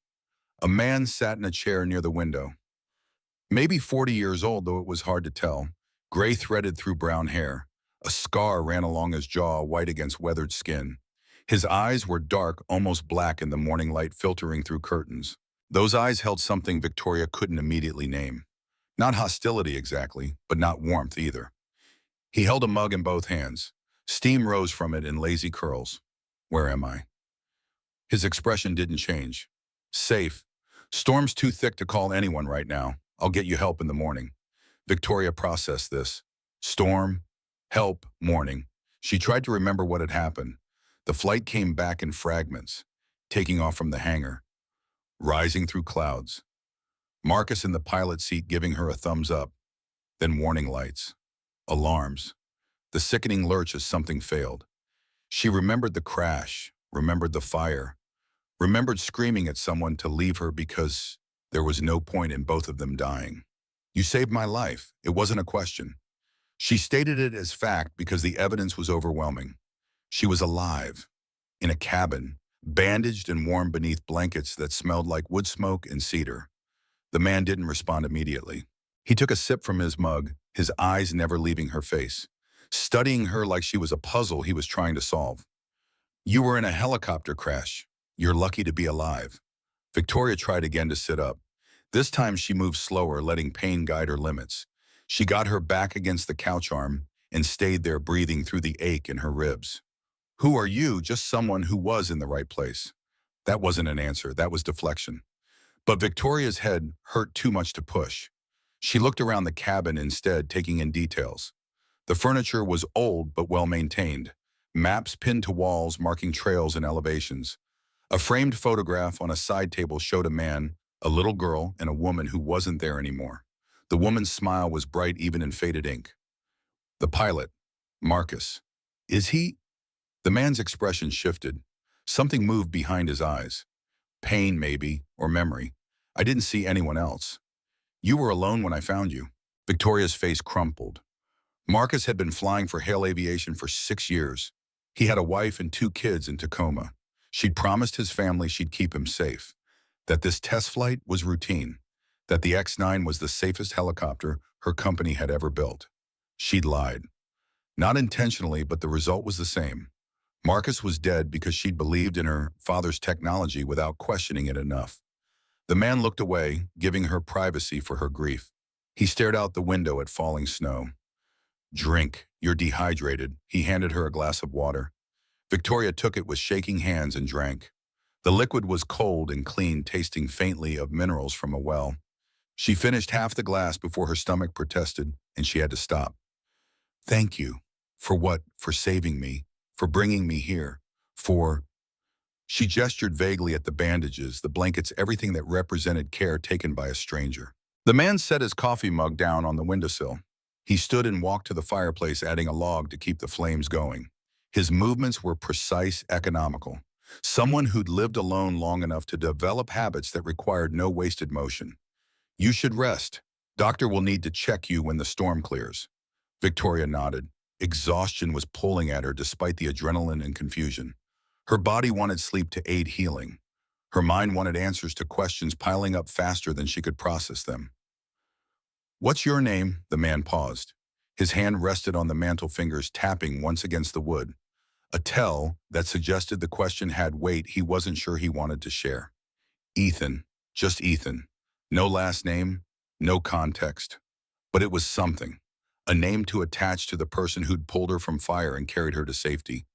A man sat in a chair near the window. Maybe 40 years old, though it was hard to tell. Gray threaded through brown hair. A scar ran along his jaw, white against weathered skin. His eyes were dark, almost black in the morning light filtering through curtains. Those eyes held something Victoria couldn't immediately name. Not hostility exactly, but not warmth either. He held a mug in both hands. Steam rose from it in lazy curls. Where am I? His expression didn't change. Safe. Storm's too thick to call anyone right now. I'll get you help in the morning. Victoria processed this. Storm, help, morning. She tried to remember what had happened. The flight came back in fragments, taking off from the hangar, rising through clouds. Marcus in the pilot seat giving her a thumbs up. Then warning lights. Alarms. The sickening lurch as something failed. She remembered the crash, remembered the fire, remembered screaming at someone to leave her because there was no point in both of them dying. You saved my life. It wasn't a question. She stated it as fact because the evidence was overwhelming. She was alive, in a cabin, bandaged and warm beneath blankets that smelled like wood smoke and cedar. The man didn't respond immediately. He took a sip from his mug, his eyes never leaving her face, studying her like she was a puzzle he was trying to solve. You were in a helicopter crash. You're lucky to be alive. Victoria tried again to sit up. This time she moved slower, letting pain guide her limits. She got her back against the couch arm and stayed there, breathing through the ache in her ribs. Who are you? Just someone who was in the right place. That wasn't an answer. That was deflection. But Victoria's head hurt too much to push. She looked around the cabin instead, taking in details. The furniture was old but well-maintained. Maps pinned to walls marking trails and elevations. A framed photograph on a side table showed a man, a little girl, and a woman who wasn't there anymore. The woman's smile was bright even in faded ink. The pilot, Marcus. Is he? The man's expression shifted. Something moved behind his eyes. Pain, maybe, or memory. I didn't see anyone else. You were alone when I found you. Victoria's face crumpled. Marcus had been flying for Hale Aviation for 6 years. He had a wife and 2 kids in Tacoma. She'd promised his family she'd keep him safe, that this test flight was routine, that the X-9 was the safest helicopter her company had ever built. She'd lied. Not intentionally, but the result was the same. Marcus was dead because she'd believed in her father's technology without questioning it enough. The man looked away, giving her privacy for her grief. He stared out the window at falling snow. Drink, you're dehydrated. He handed her a glass of water. Victoria took it with shaking hands and drank. The liquid was cold and clean, tasting faintly of minerals from a well. She finished half the glass before her stomach protested, and she had to stop. Thank you. For what? For saving me. For bringing me here. For... She gestured vaguely at the bandages, the blankets, everything that represented care taken by a stranger. The man set his coffee mug down on the windowsill. He stood and walked to the fireplace, adding a log to keep the flames going. His movements were precise, economical. Someone who'd lived alone long enough to develop habits that required no wasted motion. You should rest. Doctor will need to check you when the storm clears. Victoria nodded. Exhaustion was pulling at her despite the adrenaline and confusion. Her body wanted sleep to aid healing. Her mind wanted answers to questions piling up faster than she could process them. What's your name? The man paused. His hand rested on the mantle, fingers tapping once against the wood. A tell that suggested the question had weight he wasn't sure he wanted to share. Ethan. Just Ethan. No last name, no context. But it was something. A name to attach to the person who'd pulled her from fire and carried her to safety.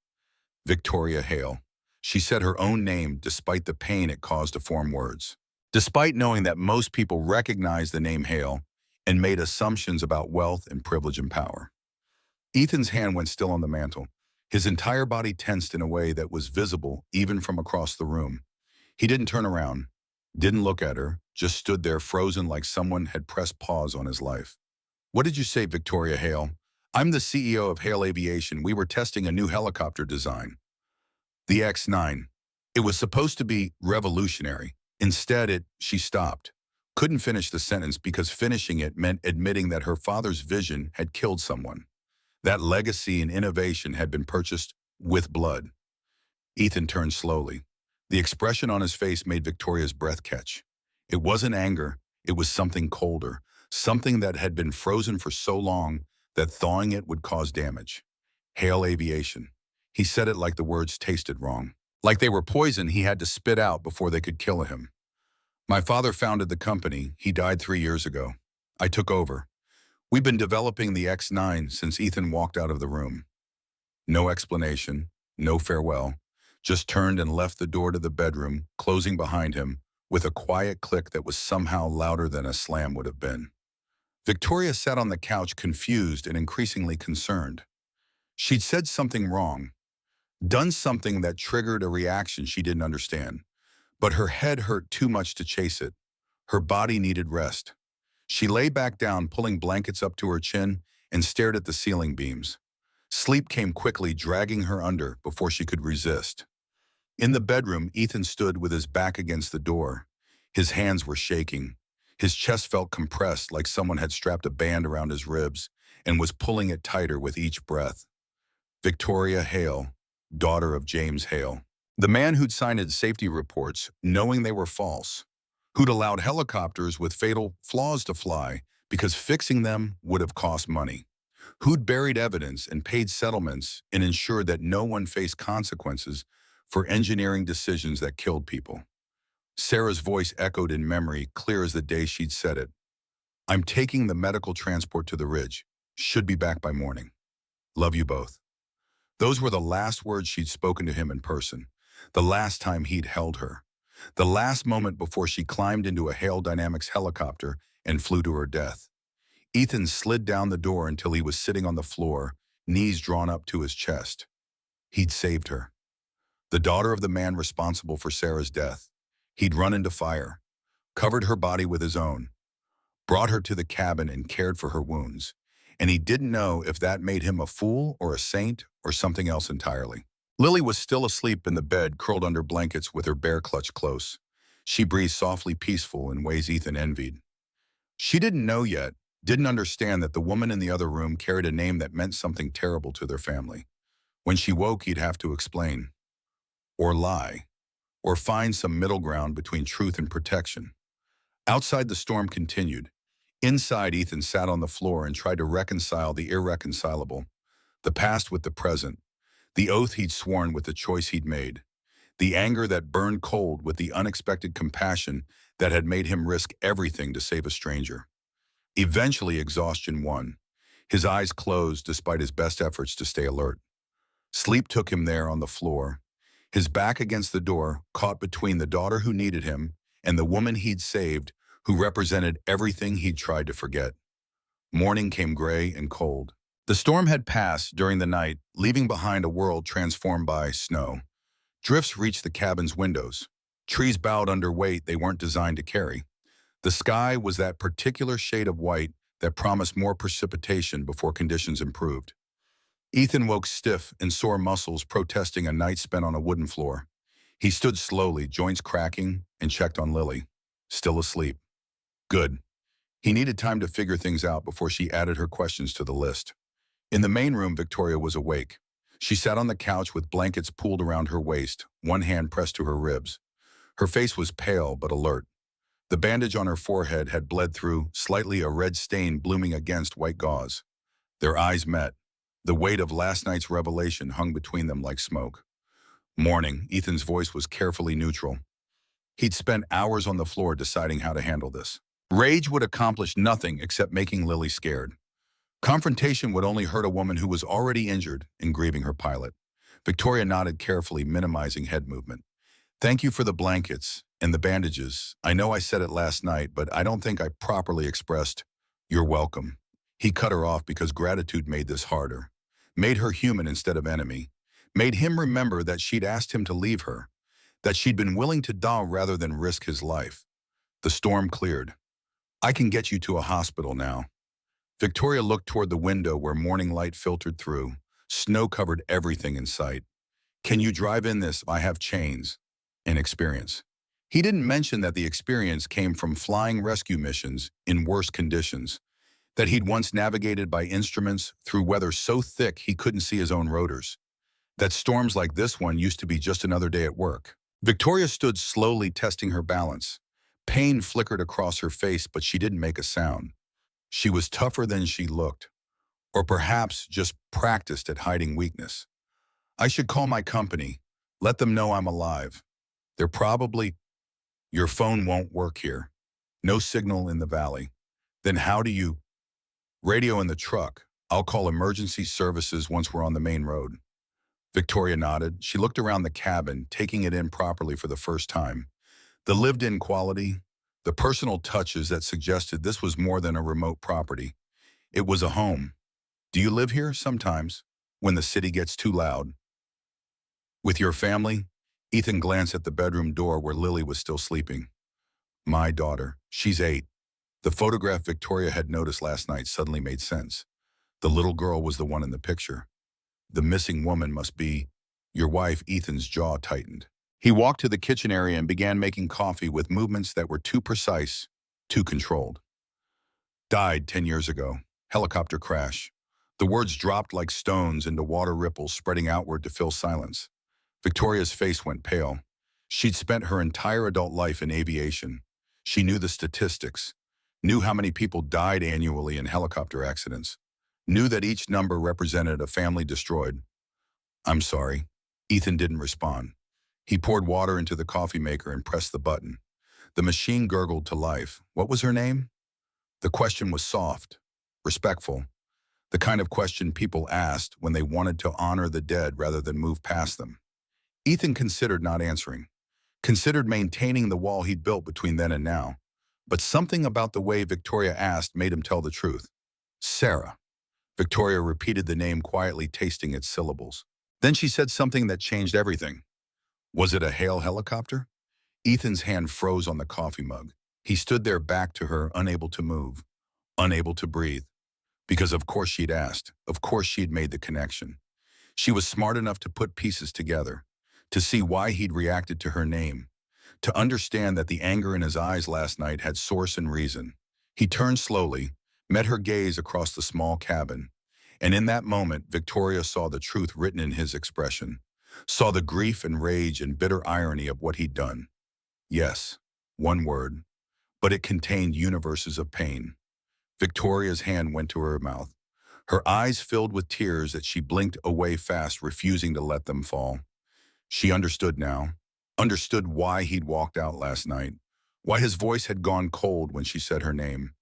Victoria Hale. She said her own name despite the pain it caused to form words. Despite knowing that most people recognized the name Hale and made assumptions about wealth and privilege and power. Ethan's hand went still on the mantle. His entire body tensed in a way that was visible even from across the room. He didn't turn around, didn't look at her, just stood there frozen like someone had pressed pause on his life. What did you say, Victoria Hale? I'm the CEO of Hale Aviation. We were testing a new helicopter design. The X-9. It was supposed to be revolutionary. She stopped. Couldn't finish the sentence because finishing it meant admitting that her father's vision had killed someone. That legacy and innovation had been purchased with blood. Ethan turned slowly. The expression on his face made Victoria's breath catch. It wasn't anger, it was something colder, something that had been frozen for so long that thawing it would cause damage. Hail aviation. He said it like the words tasted wrong. Like they were poison he had to spit out before they could kill him. My father founded the company. He died 3 years ago. I took over. We've been developing the X9 since Ethan walked out of the room. No explanation, no farewell. Just turned and left the door to the bedroom, closing behind him, with a quiet click that was somehow louder than a slam would have been. Victoria sat on the couch confused and increasingly concerned. She'd said something wrong, done something that triggered a reaction she didn't understand, but her head hurt too much to chase it. Her body needed rest. She lay back down, pulling blankets up to her chin, and stared at the ceiling beams. Sleep came quickly, dragging her under before she could resist. In the bedroom, Ethan stood with his back against the door. His hands were shaking. His chest felt compressed like someone had strapped a band around his ribs and was pulling it tighter with each breath. Victoria Hale, daughter of James Hale. The man who'd signed his safety reports, knowing they were false. Who'd allowed helicopters with fatal flaws to fly because fixing them would have cost money. Who'd buried evidence and paid settlements and ensured that no one faced consequences for engineering decisions that killed people. Sarah's voice echoed in memory, clear as the day she'd said it. I'm taking the medical transport to the ridge. Should be back by morning. Love you both. Those were the last words she'd spoken to him in person. The last time he'd held her. The last moment before she climbed into a Hale Dynamics helicopter and flew to her death. Ethan slid down the door until he was sitting on the floor, knees drawn up to his chest. He'd saved her. The daughter of the man responsible for Sarah's death. He'd run into fire, covered her body with his own, brought her to the cabin and cared for her wounds. And he didn't know if that made him a fool or a saint or something else entirely. Lily was still asleep in the bed, curled under blankets with her bear clutched close. She breathed softly, peaceful in ways Ethan envied. She didn't know yet, didn't understand that the woman in the other room carried a name that meant something terrible to their family. When she woke, he'd have to explain. Or lie. Or find some middle ground between truth and protection. Outside, the storm continued. Inside, Ethan sat on the floor and tried to reconcile the irreconcilable. The past with the present. The oath he'd sworn with the choice he'd made. The anger that burned cold with the unexpected compassion that had made him risk everything to save a stranger. Eventually, exhaustion won. His eyes closed despite his best efforts to stay alert. Sleep took him there on the floor, his back against the door, caught between the daughter who needed him and the woman he'd saved, who represented everything he'd tried to forget. Morning came gray and cold. The storm had passed during the night, leaving behind a world transformed by snow. Drifts reached the cabin's windows. Trees bowed under weight they weren't designed to carry. The sky was that particular shade of white that promised more precipitation before conditions improved. Ethan woke stiff and sore muscles, protesting a night spent on a wooden floor. He stood slowly, joints cracking, and checked on Lily. Still asleep. Good. He needed time to figure things out before she added her questions to the list. In the main room, Victoria was awake. She sat on the couch with blankets pulled around her waist, one hand pressed to her ribs. Her face was pale but alert. The bandage on her forehead had bled through, slightly a red stain blooming against white gauze. Their eyes met. The weight of last night's revelation hung between them like smoke. Morning, Ethan's voice was carefully neutral. He'd spent hours on the floor deciding how to handle this. Rage would accomplish nothing except making Lily scared. Confrontation would only hurt a woman who was already injured and grieving her pilot. Victoria nodded carefully, minimizing head movement. Thank you for the blankets and the bandages. I know I said it last night, but I don't think I properly expressed, you're welcome. He cut her off because gratitude made this harder. Made her human instead of enemy. Made him remember that she'd asked him to leave her. That she'd been willing to die rather than risk his life. The storm cleared. I can get you to a hospital now. Victoria looked toward the window where morning light filtered through. Snow covered everything in sight. Can you drive in this? I have chains and experience. He didn't mention that the experience came from flying rescue missions in worse conditions, that he'd once navigated by instruments through weather so thick he couldn't see his own rotors, that storms like this one used to be just another day at work. Victoria stood slowly testing her balance. Pain flickered across her face, but she didn't make a sound. She was tougher than she looked, or perhaps just practiced at hiding weakness. I should call my company, let them know I'm alive. They're probably, your phone won't work here. No signal in the valley. Then how do you? Radio in the truck. I'll call emergency services once we're on the main road. Victoria nodded. She looked around the cabin, taking it in properly for the first time. The lived-in quality, the personal touches that suggested this was more than a remote property. It was a home. Do you live here? Sometimes, when the city gets too loud. With your family? Ethan glanced at the bedroom door where Lily was still sleeping. My daughter. She's 8. The photograph Victoria had noticed last night suddenly made sense. The little girl was the one in the picture. The missing woman must be your wife. Ethan's jaw tightened. He walked to the kitchen area and began making coffee with movements that were too precise, too controlled. Died 10 years ago. Helicopter crash. The words dropped like stones into water ripples spreading outward to fill silence. Victoria's face went pale. She'd spent her entire adult life in aviation. She knew the statistics, knew how many people died annually in helicopter accidents, knew that each number represented a family destroyed. I'm sorry. Ethan didn't respond. He poured water into the coffee maker and pressed the button. The machine gurgled to life. What was her name? The question was soft, respectful, the kind of question people asked when they wanted to honor the dead rather than move past them. Ethan considered not answering, considered maintaining the wall he'd built between then and now. But something about the way Victoria asked made him tell the truth. Sarah. Victoria repeated the name quietly, tasting its syllables. Then she said something that changed everything. Was it a Hale helicopter? Ethan's hand froze on the coffee mug. He stood there, back to her, unable to move, unable to breathe. Because of course she'd asked, of course she'd made the connection. She was smart enough to put pieces together, to see why he'd reacted to her name, to understand that the anger in his eyes last night had source and reason. He turned slowly, met her gaze across the small cabin, and in that moment, Victoria saw the truth written in his expression, saw the grief and rage and bitter irony of what he'd done. Yes, one word, but it contained universes of pain. Victoria's hand went to her mouth. Her eyes filled with tears that she blinked away fast, refusing to let them fall. She understood now, understood why he'd walked out last night, why his voice had gone cold when she said her name,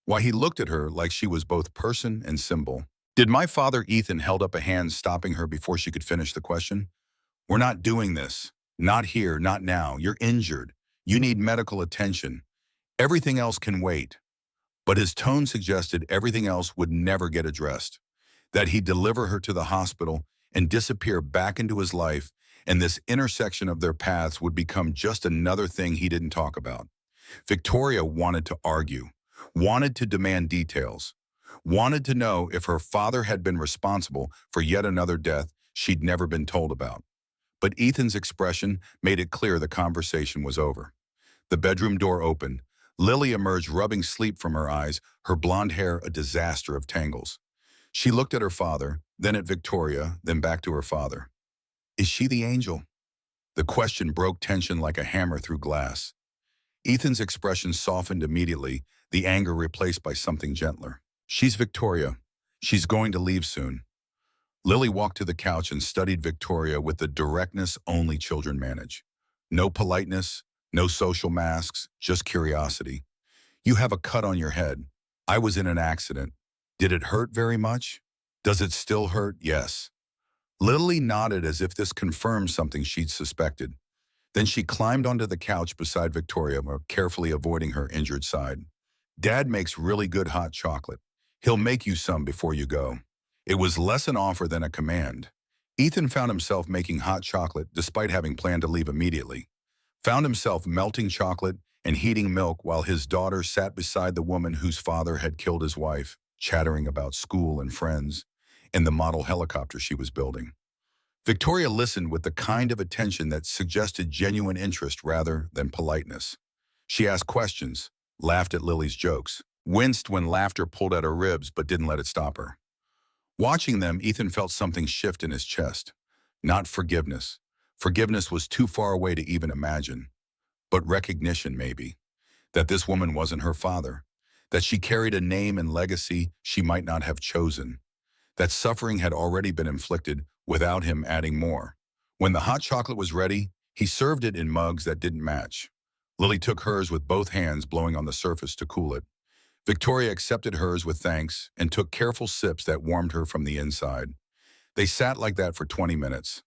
why he looked at her like she was both person and symbol. Did my father? Ethan held up a hand, stopping her before she could finish the question. We're not doing this. Not here, not now. You're injured. You need medical attention. Everything else can wait. But his tone suggested everything else would never get addressed, that he'd deliver her to the hospital and disappear back into his life, and this intersection of their paths would become just another thing he didn't talk about. Victoria wanted to argue, wanted to demand details, wanted to know if her father had been responsible for yet another death she'd never been told about. But Ethan's expression made it clear the conversation was over. The bedroom door opened. Lily emerged, rubbing sleep from her eyes, her blonde hair a disaster of tangles. She looked at her father, then at Victoria, then back to her father. Is she the angel? The question broke tension like a hammer through glass. Ethan's expression softened immediately, the anger replaced by something gentler. She's Victoria. She's going to leave soon. Lily walked to the couch and studied Victoria with the directness only children manage. No politeness, no social masks, just curiosity. You have a cut on your head. I was in an accident. Did it hurt very much? Does it still hurt? Yes. Lily nodded as if this confirmed something she'd suspected. Then she climbed onto the couch beside Victoria, more carefully avoiding her injured side. Dad makes really good hot chocolate. He'll make you some before you go. It was less an offer than a command. Ethan found himself making hot chocolate despite having planned to leave immediately. Found himself melting chocolate and heating milk while his daughter sat beside the woman whose father had killed his wife, chattering about school and friends and the model helicopter she was building. Victoria listened with the kind of attention that suggested genuine interest rather than politeness. She asked questions, laughed at Lily's jokes, winced when laughter pulled at her ribs but didn't let it stop her. Watching them, Ethan felt something shift in his chest. Not forgiveness. Forgiveness was too far away to even imagine. But recognition, maybe. That this woman wasn't her father. That she carried a name and legacy she might not have chosen. That suffering had already been inflicted without him adding more. When the hot chocolate was ready, he served it in mugs that didn't match. Lily took hers with both hands, blowing on the surface to cool it. Victoria accepted hers with thanks and took careful sips that warmed her from the inside. They sat like that for 20 minutes.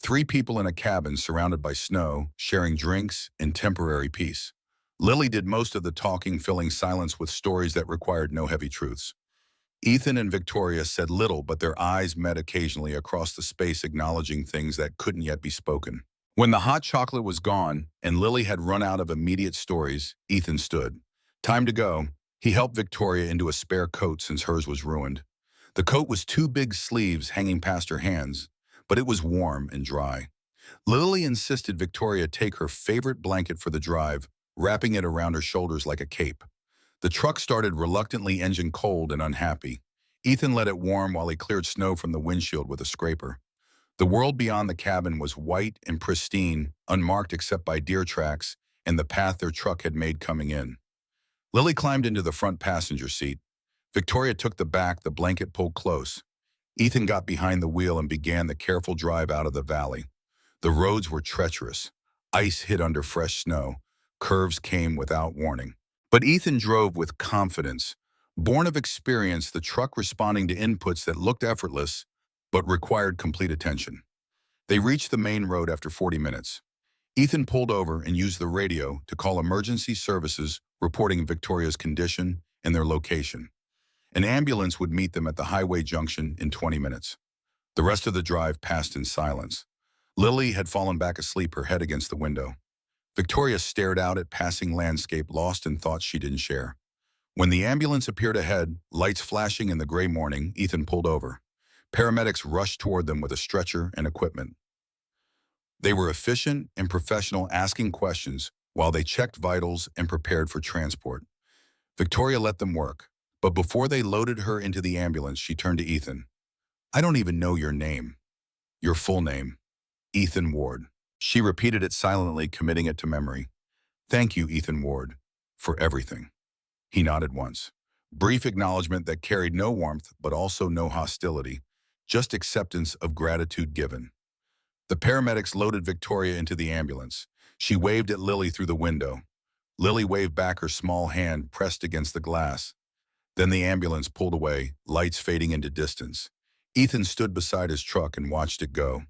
Three people in a cabin surrounded by snow, sharing drinks and temporary peace. Lily did most of the talking, filling silence with stories that required no heavy truths. Ethan and Victoria said little, but their eyes met occasionally across the space, acknowledging things that couldn't yet be spoken. When the hot chocolate was gone and Lily had run out of immediate stories, Ethan stood. Time to go. He helped Victoria into a spare coat since hers was ruined. The coat was two big sleeves hanging past her hands, but it was warm and dry. Lily insisted Victoria take her favorite blanket for the drive, wrapping it around her shoulders like a cape. The truck started reluctantly, engine cold and unhappy. Ethan let it warm while he cleared snow from the windshield with a scraper. The world beyond the cabin was white and pristine, unmarked except by deer tracks and the path their truck had made coming in. Lily climbed into the front passenger seat. Victoria took the back, the blanket pulled close. Ethan got behind the wheel and began the careful drive out of the valley. The roads were treacherous. Ice hid under fresh snow. Curves came without warning. But Ethan drove with confidence. Born of experience, the truck responding to inputs that looked effortless, but required complete attention. They reached the main road after 40 minutes. Ethan pulled over and used the radio to call emergency services, reporting Victoria's condition and their location. An ambulance would meet them at the highway junction in 20 minutes. The rest of the drive passed in silence. Lily had fallen back asleep, her head against the window. Victoria stared out at passing landscape, lost in thoughts she didn't share. When the ambulance appeared ahead, lights flashing in the gray morning, Ethan pulled over. Paramedics rushed toward them with a stretcher and equipment. They were efficient and professional, asking questions while they checked vitals and prepared for transport. Victoria let them work, but before they loaded her into the ambulance, she turned to Ethan. "I don't even know your name." "Your full name." "Ethan Ward." She repeated it silently, committing it to memory. "Thank you, Ethan Ward, for everything." He nodded once. Brief acknowledgement that carried no warmth, but also no hostility, just acceptance of gratitude given. The paramedics loaded Victoria into the ambulance. She waved at Lily through the window. Lily waved back, her small hand pressed against the glass. Then the ambulance pulled away, lights fading into distance. Ethan stood beside his truck and watched it go.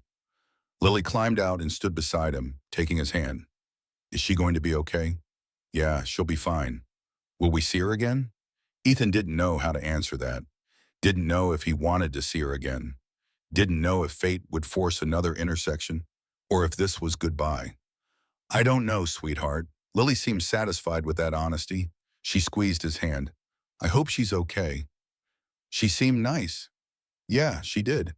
Lily climbed out and stood beside him, taking his hand. "Is she going to be okay?" "Yeah, she'll be fine." "Will we see her again?" Ethan didn't know how to answer that. Didn't know if he wanted to see her again. Didn't know if fate would force another intersection, or if this was goodbye. "I don't know, sweetheart." Lily seemed satisfied with that honesty. She squeezed his hand. "I hope she's okay." She seemed nice. Yeah, she did.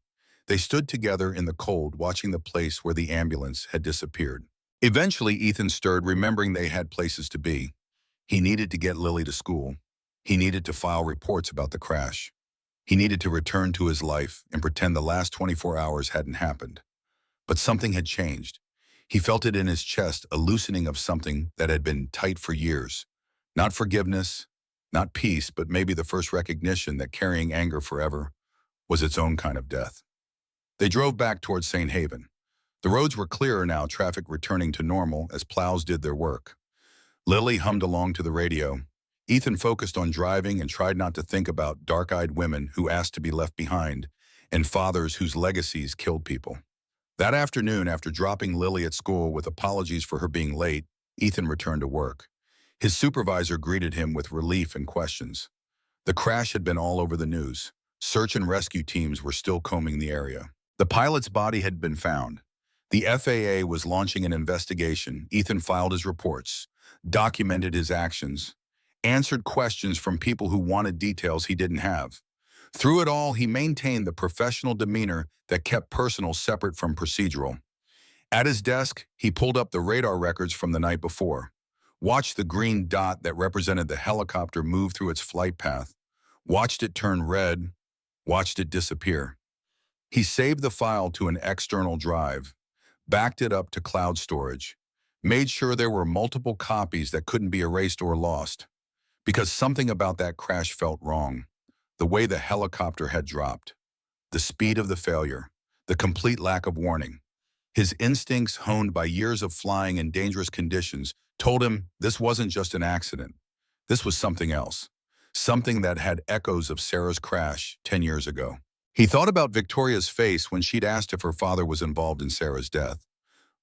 They stood together in the cold, watching the place where the ambulance had disappeared. Eventually, Ethan stirred, remembering they had places to be. He needed to get Lily to school. He needed to file reports about the crash. He needed to return to his life and pretend the last 24 hours hadn't happened. But something had changed. He felt it in his chest, a loosening of something that had been tight for years. Not forgiveness, not peace, but maybe the first recognition that carrying anger forever was its own kind of death. They drove back towards St. Haven. The roads were clearer now, traffic returning to normal as plows did their work. Lily hummed along to the radio. Ethan focused on driving and tried not to think about dark-eyed women who asked to be left behind and fathers whose legacies killed people. That afternoon, after dropping Lily at school with apologies for her being late, Ethan returned to work. His supervisor greeted him with relief and questions. The crash had been all over the news. Search and rescue teams were still combing the area. The pilot's body had been found. The FAA was launching an investigation. Ethan filed his reports, documented his actions, answered questions from people who wanted details he didn't have. Through it all, he maintained the professional demeanor that kept personal separate from procedural. At his desk, he pulled up the radar records from the night before, watched the green dot that represented the helicopter move through its flight path, watched it turn red, watched it disappear. He saved the file to an external drive, backed it up to cloud storage, made sure there were multiple copies that couldn't be erased or lost, because something about that crash felt wrong. The way the helicopter had dropped, the speed of the failure, the complete lack of warning. His instincts, honed by years of flying in dangerous conditions, told him this wasn't just an accident. This was something else, something that had echoes of Sarah's crash 10 years ago. He thought about Victoria's face when she'd asked if her father was involved in Sarah's death.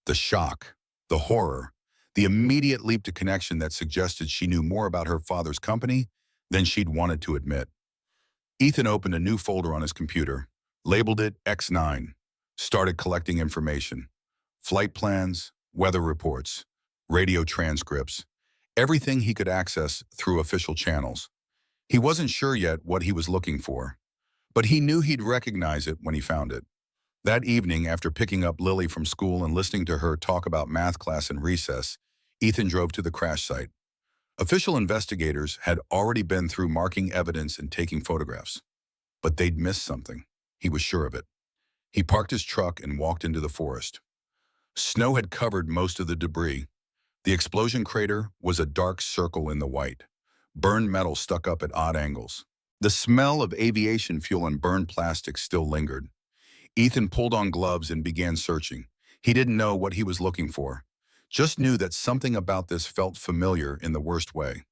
The shock, the horror, the immediate leap to connection that suggested she knew more about her father's company than she'd wanted to admit. Ethan opened a new folder on his computer, labeled it X9, started collecting information. Flight plans, weather reports, radio transcripts, everything he could access through official channels. He wasn't sure yet what he was looking for, but he knew he'd recognize it when he found it. That evening, after picking up Lily from school and listening to her talk about math class in recess, Ethan drove to the crash site. Official investigators had already been through marking evidence and taking photographs, but they'd missed something. He was sure of it. He parked his truck and walked into the forest. Snow had covered most of the debris. The explosion crater was a dark circle in the white, burned metal stuck up at odd angles. The smell of aviation fuel and burned plastic still lingered. Ethan pulled on gloves and began searching. He didn't know what he was looking for, just knew that something about this felt familiar in the worst way.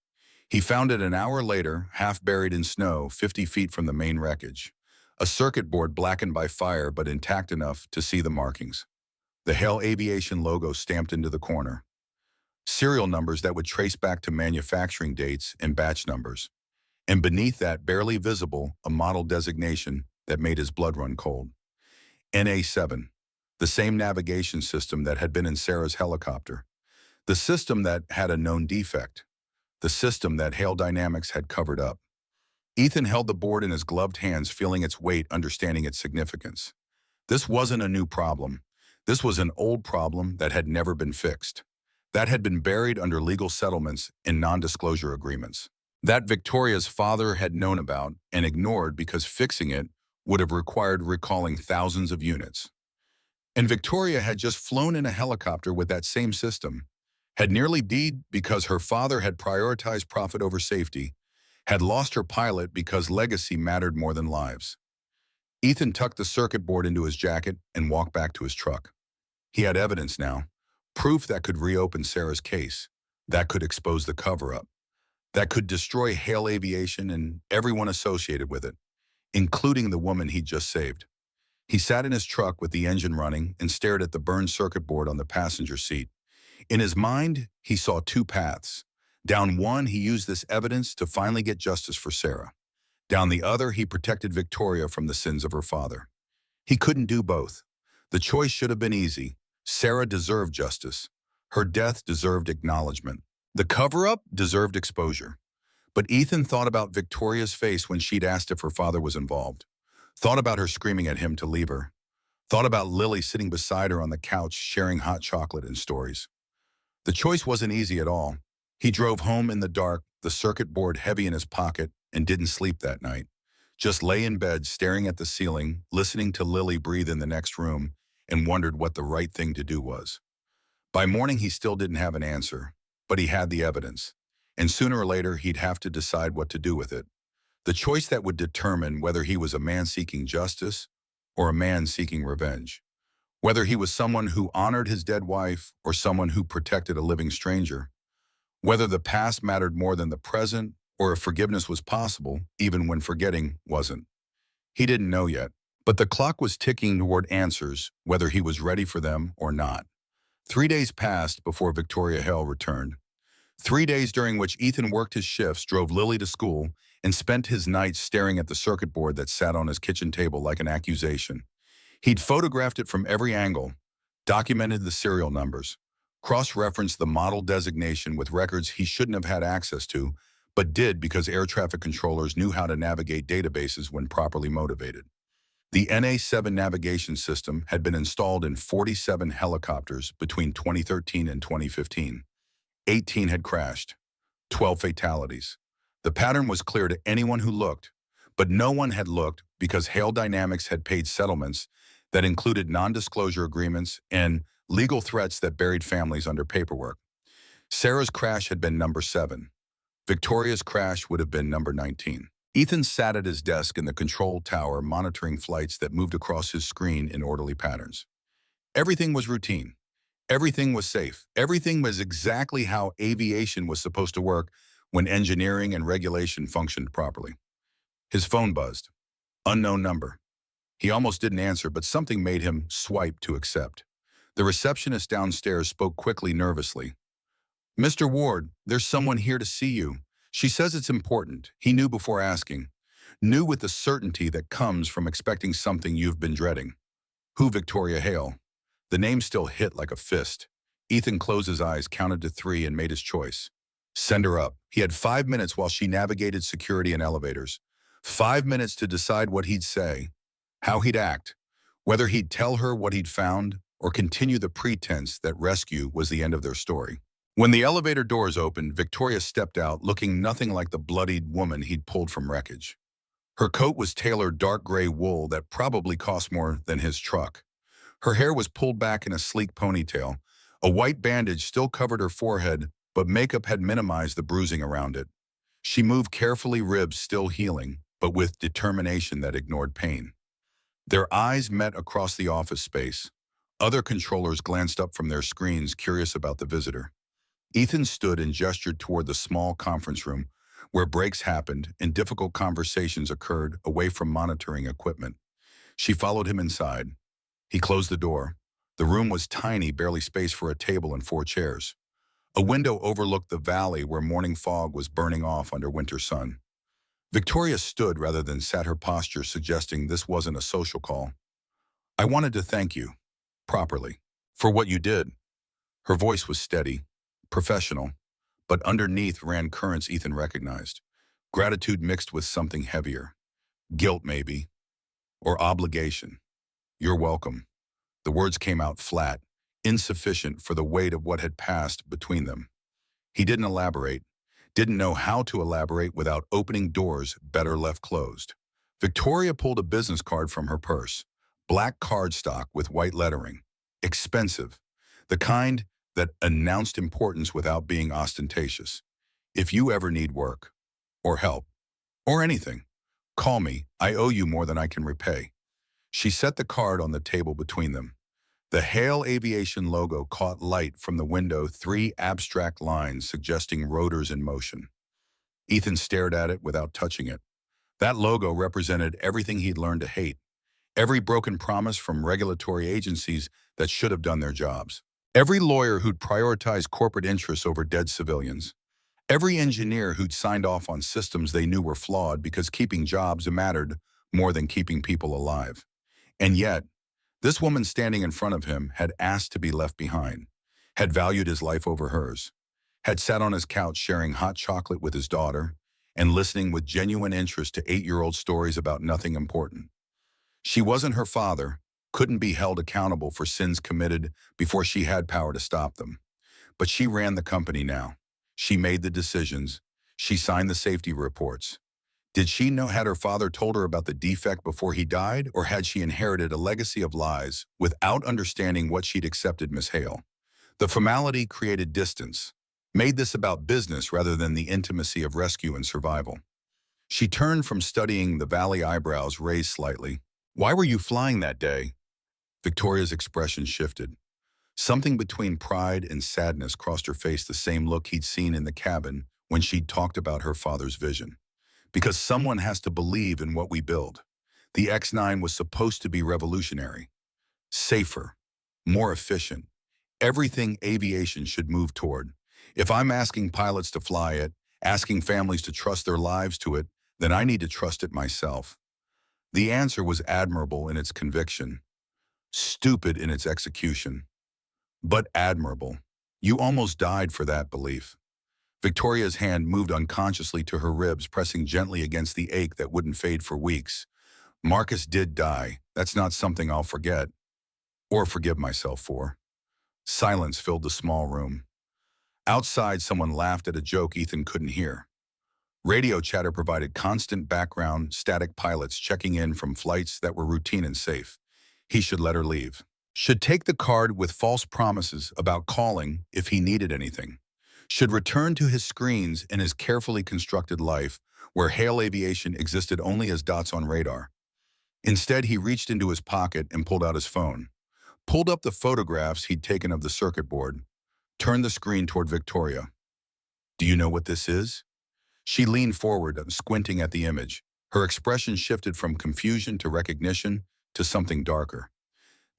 He found it an hour later, half buried in snow, 50 feet from the main wreckage. A circuit board blackened by fire but intact enough to see the markings. The Hale Aviation logo stamped into the corner. Serial numbers that would trace back to manufacturing dates and batch numbers. And beneath that, barely visible, a model designation that made his blood run cold. NA7, the same navigation system that had been in Sarah's helicopter. The system that had a known defect. The system that Hale Dynamics had covered up. Ethan held the board in his gloved hands, feeling its weight, understanding its significance. This wasn't a new problem. This was an old problem that had never been fixed. That had been buried under legal settlements and non-disclosure agreements. That Victoria's father had known about and ignored because fixing it would have required recalling thousands of units. And Victoria had just flown in a helicopter with that same system, had nearly died because her father had prioritized profit over safety, had lost her pilot because legacy mattered more than lives. Ethan tucked the circuit board into his jacket and walked back to his truck. He had evidence now, proof that could reopen Sarah's case, that could expose the cover-up, that could destroy Hale Aviation and everyone associated with it, including the woman he'd just saved. He sat in his truck with the engine running and stared at the burned circuit board on the passenger seat. In his mind, he saw two paths. Down one, he used this evidence to finally get justice for Sarah. Down the other, he protected Victoria from the sins of her father. He couldn't do both. The choice should have been easy. Sarah deserved justice. Her death deserved acknowledgement. The cover-up deserved exposure. But Ethan thought about Victoria's face when she'd asked if her father was involved. Thought about her screaming at him to leave her. Thought about Lily sitting beside her on the couch sharing hot chocolate and stories. The choice wasn't easy at all. He drove home in the dark, the circuit board heavy in his pocket, and didn't sleep that night. Just lay in bed staring at the ceiling, listening to Lily breathe in the next room, and wondered what the right thing to do was. By morning, he still didn't have an answer, but he had the evidence. And sooner or later, he'd have to decide what to do with it. The choice that would determine whether he was a man seeking justice or a man seeking revenge. Whether he was someone who honored his dead wife or someone who protected a living stranger. Whether the past mattered more than the present or if forgiveness was possible, even when forgetting wasn't. He didn't know yet, but the clock was ticking toward answers, whether he was ready for them or not. 3 days passed before Victoria Hale returned. 3 days during which Ethan worked his shifts, drove Lily to school, and spent his nights staring at the circuit board that sat on his kitchen table like an accusation. He'd photographed it from every angle, documented the serial numbers, cross-referenced the model designation with records he shouldn't have had access to, but did because air traffic controllers knew how to navigate databases when properly motivated. The NA-7 navigation system had been installed in 47 helicopters between 2013 and 2015. 18 had crashed, 12 fatalities. The pattern was clear to anyone who looked, but no one had looked because Hail Dynamics had paid settlements that included non-disclosure agreements and legal threats that buried families under paperwork. Sarah's crash had been number 7. Victoria's crash would have been number 19. Ethan sat at his desk in the control tower monitoring flights that moved across his screen in orderly patterns. Everything was routine. Everything was safe. Everything was exactly how aviation was supposed to work when engineering and regulation functioned properly. His phone buzzed. Unknown number. He almost didn't answer, but something made him swipe to accept. The receptionist downstairs spoke quickly, nervously. "Mr. Ward, there's someone here to see you. She says it's important." He knew before asking. Knew with the certainty that comes from expecting something you've been dreading. Who? Victoria Hale. The name still hit like a fist. Ethan closed his eyes, counted to 3, and made his choice. Send her up. He had 5 minutes while she navigated security and elevators. 5 minutes to decide what he'd say, how he'd act, whether he'd tell her what he'd found or continue the pretense that rescue was the end of their story. When the elevator doors opened, Victoria stepped out, looking nothing like the bloodied woman he'd pulled from wreckage. Her coat was tailored dark gray wool that probably cost more than his truck. Her hair was pulled back in a sleek ponytail. A white bandage still covered her forehead, but makeup had minimized the bruising around it. She moved carefully, ribs still healing, but with determination that ignored pain. Their eyes met across the office space. Other controllers glanced up from their screens, curious about the visitor. Ethan stood and gestured toward the small conference room where breaks happened and difficult conversations occurred away from monitoring equipment. She followed him inside. He closed the door. The room was tiny, barely space for a table and 4 chairs. A window overlooked the valley where morning fog was burning off under winter sun. Victoria stood rather than sat, her posture suggesting this wasn't a social call. "I wanted to thank you, properly, for what you did." Her voice was steady, professional, but underneath ran currents Ethan recognized. Gratitude mixed with something heavier. Guilt, maybe. Or obligation. "You're welcome." The words came out flat, insufficient for the weight of what had passed between them. He didn't elaborate, didn't know how to elaborate without opening doors better left closed. Victoria pulled a business card from her purse. Black cardstock with white lettering. Expensive. The kind that announced importance without being ostentatious. "If you ever need work, or help, or anything, call me. I owe you more than I can repay." She set the card on the table between them. The Hale Aviation logo caught light from the window, 3 abstract lines suggesting rotors in motion. Ethan stared at it without touching it. That logo represented everything he'd learned to hate. Every broken promise from regulatory agencies that should have done their jobs. Every lawyer who'd prioritized corporate interests over dead civilians. Every engineer who'd signed off on systems they knew were flawed because keeping jobs mattered more than keeping people alive. And yet, this woman standing in front of him had asked to be left behind, had valued his life over hers, had sat on his couch sharing hot chocolate with his daughter and listening with genuine interest to 8-year-old stories about nothing important. She wasn't her father, couldn't be held accountable for sins committed before she had power to stop them. But she ran the company now. She made the decisions. She signed the safety reports. Did she know, had her father told her about the defect before he died, or had she inherited a legacy of lies without understanding what she'd accepted? Miss Hale. The formality created distance, made this about business rather than the intimacy of rescue and survival. She turned from studying the valley, eyebrows raised slightly. "Why were you flying that day?" Victoria's expression shifted. Something between pride and sadness crossed her face, the same look he'd seen in the cabin when she'd talked about her father's vision. "Because someone has to believe in what we build." The X-9 was supposed to be revolutionary, safer, more efficient, everything aviation should move toward. If I'm asking pilots to fly it, asking families to trust their lives to it, then I need to trust it myself. The answer was admirable in its conviction, stupid in its execution, but admirable. "You almost died for that belief." Victoria's hand moved unconsciously to her ribs, pressing gently against the ache that wouldn't fade for weeks. Marcus did die. That's not something I'll forget, or forgive myself for. Silence filled the small room. Outside, someone laughed at a joke Ethan couldn't hear. Radio chatter provided constant background, static pilots checking in from flights that were routine and safe. He should let her leave. Should take the card with false promises about calling if he needed anything. Should return to his screens in his carefully constructed life where Hale Aviation existed only as dots on radar. Instead, he reached into his pocket and pulled out his phone. Pulled up the photographs he'd taken of the circuit board. Turned the screen toward Victoria. Do you know what this is? She leaned forward, squinting at the image. Her expression shifted from confusion to recognition to something darker.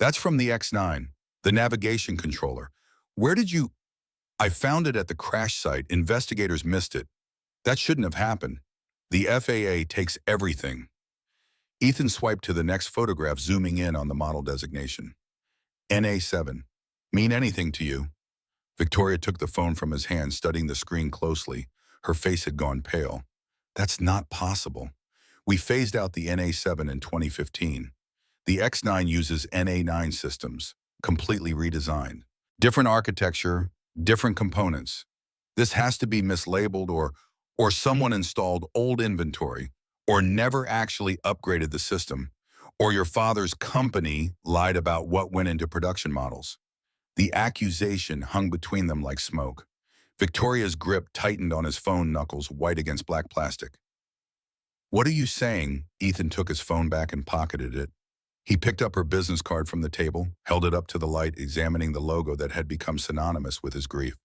That's from the X9, the navigation controller. Where did you... I found it at the crash site. Investigators missed it. That shouldn't have happened. The FAA takes everything. Ethan swiped to the next photograph, zooming in on the model designation. NA7. Mean anything to you? Victoria took the phone from his hand, studying the screen closely. Her face had gone pale. That's not possible. We phased out the NA7 in 2015. The X9 uses NA9 systems, completely redesigned. Different architecture, different components. This has to be mislabeled or someone installed old inventory or never actually upgraded the system, or your father's company lied about what went into production models. The accusation hung between them like smoke. Victoria's grip tightened on his phone knuckles, white against black plastic. What are you saying? Ethan took his phone back and pocketed it. He picked up her business card from the table, held it up to the light, examining the logo that had become synonymous with his grief.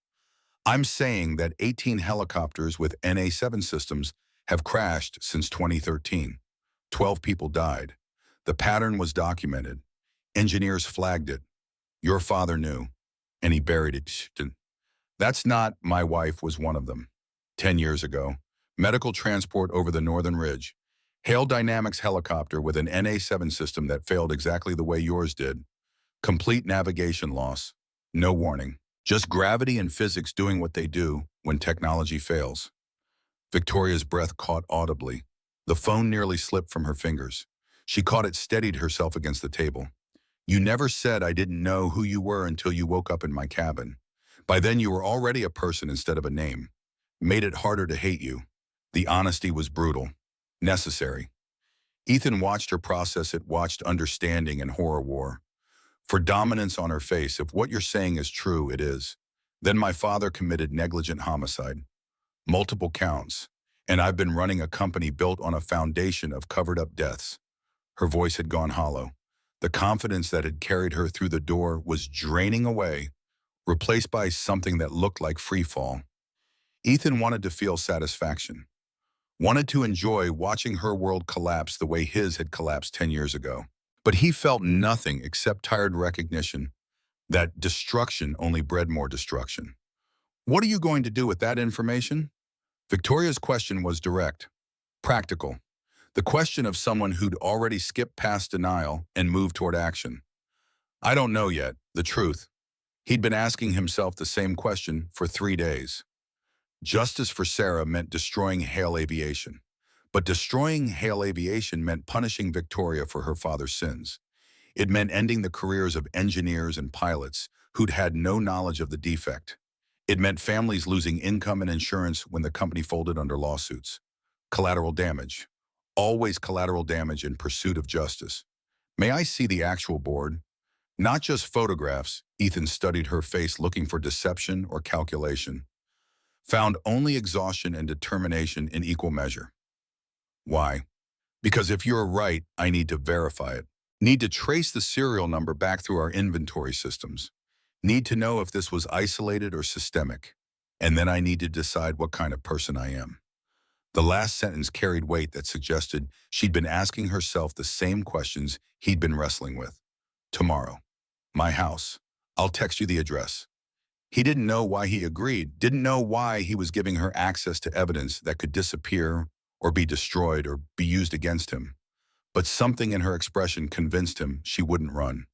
I'm saying that 18 helicopters with NA7 systems have crashed since 2013. 12 people died. The pattern was documented. Engineers flagged it. Your father knew, and he buried it. That's not my wife was one of them. 10 years ago, medical transport over the Northern Ridge. Hale Dynamics helicopter with an NA7 system that failed exactly the way yours did. Complete navigation loss. No warning. Just gravity and physics doing what they do when technology fails. Victoria's breath caught audibly. The phone nearly slipped from her fingers. She caught it, steadied herself against the table. You never said I didn't know who you were until you woke up in my cabin. By then you were already a person instead of a name. Made it harder to hate you. The honesty was brutal. Necessary. Ethan watched her process it, watched understanding and horror war. For dominance on her face, if what you're saying is true, it is. Then my father committed negligent homicide. Multiple counts. And I've been running a company built on a foundation of covered-up deaths. Her voice had gone hollow. The confidence that had carried her through the door was draining away, replaced by something that looked like free fall. Ethan wanted to feel satisfaction. Wanted to enjoy watching her world collapse the way his had collapsed 10 years ago. But he felt nothing except tired recognition that destruction only bred more destruction. What are you going to do with that information? Victoria's question was direct, practical. The question of someone who'd already skipped past denial and moved toward action. I don't know yet, the truth. He'd been asking himself the same question for 3 days. Justice for Sarah meant destroying Hale Aviation. But destroying Hale Aviation meant punishing Victoria for her father's sins. It meant ending the careers of engineers and pilots who'd had no knowledge of the defect. It meant families losing income and insurance when the company folded under lawsuits. Collateral damage. Always collateral damage in pursuit of justice. May I see the actual board? Not just photographs. Ethan studied her face, looking for deception or calculation. Found only exhaustion and determination in equal measure. Why? Because if you're right, I need to verify it. Need to trace the serial number back through our inventory systems. Need to know if this was isolated or systemic. And then I need to decide what kind of person I am. The last sentence carried weight that suggested she'd been asking herself the same questions he'd been wrestling with. Tomorrow. My house. I'll text you the address. He didn't know why he agreed, didn't know why he was giving her access to evidence that could disappear or be destroyed or be used against him. But something in her expression convinced him she wouldn't run.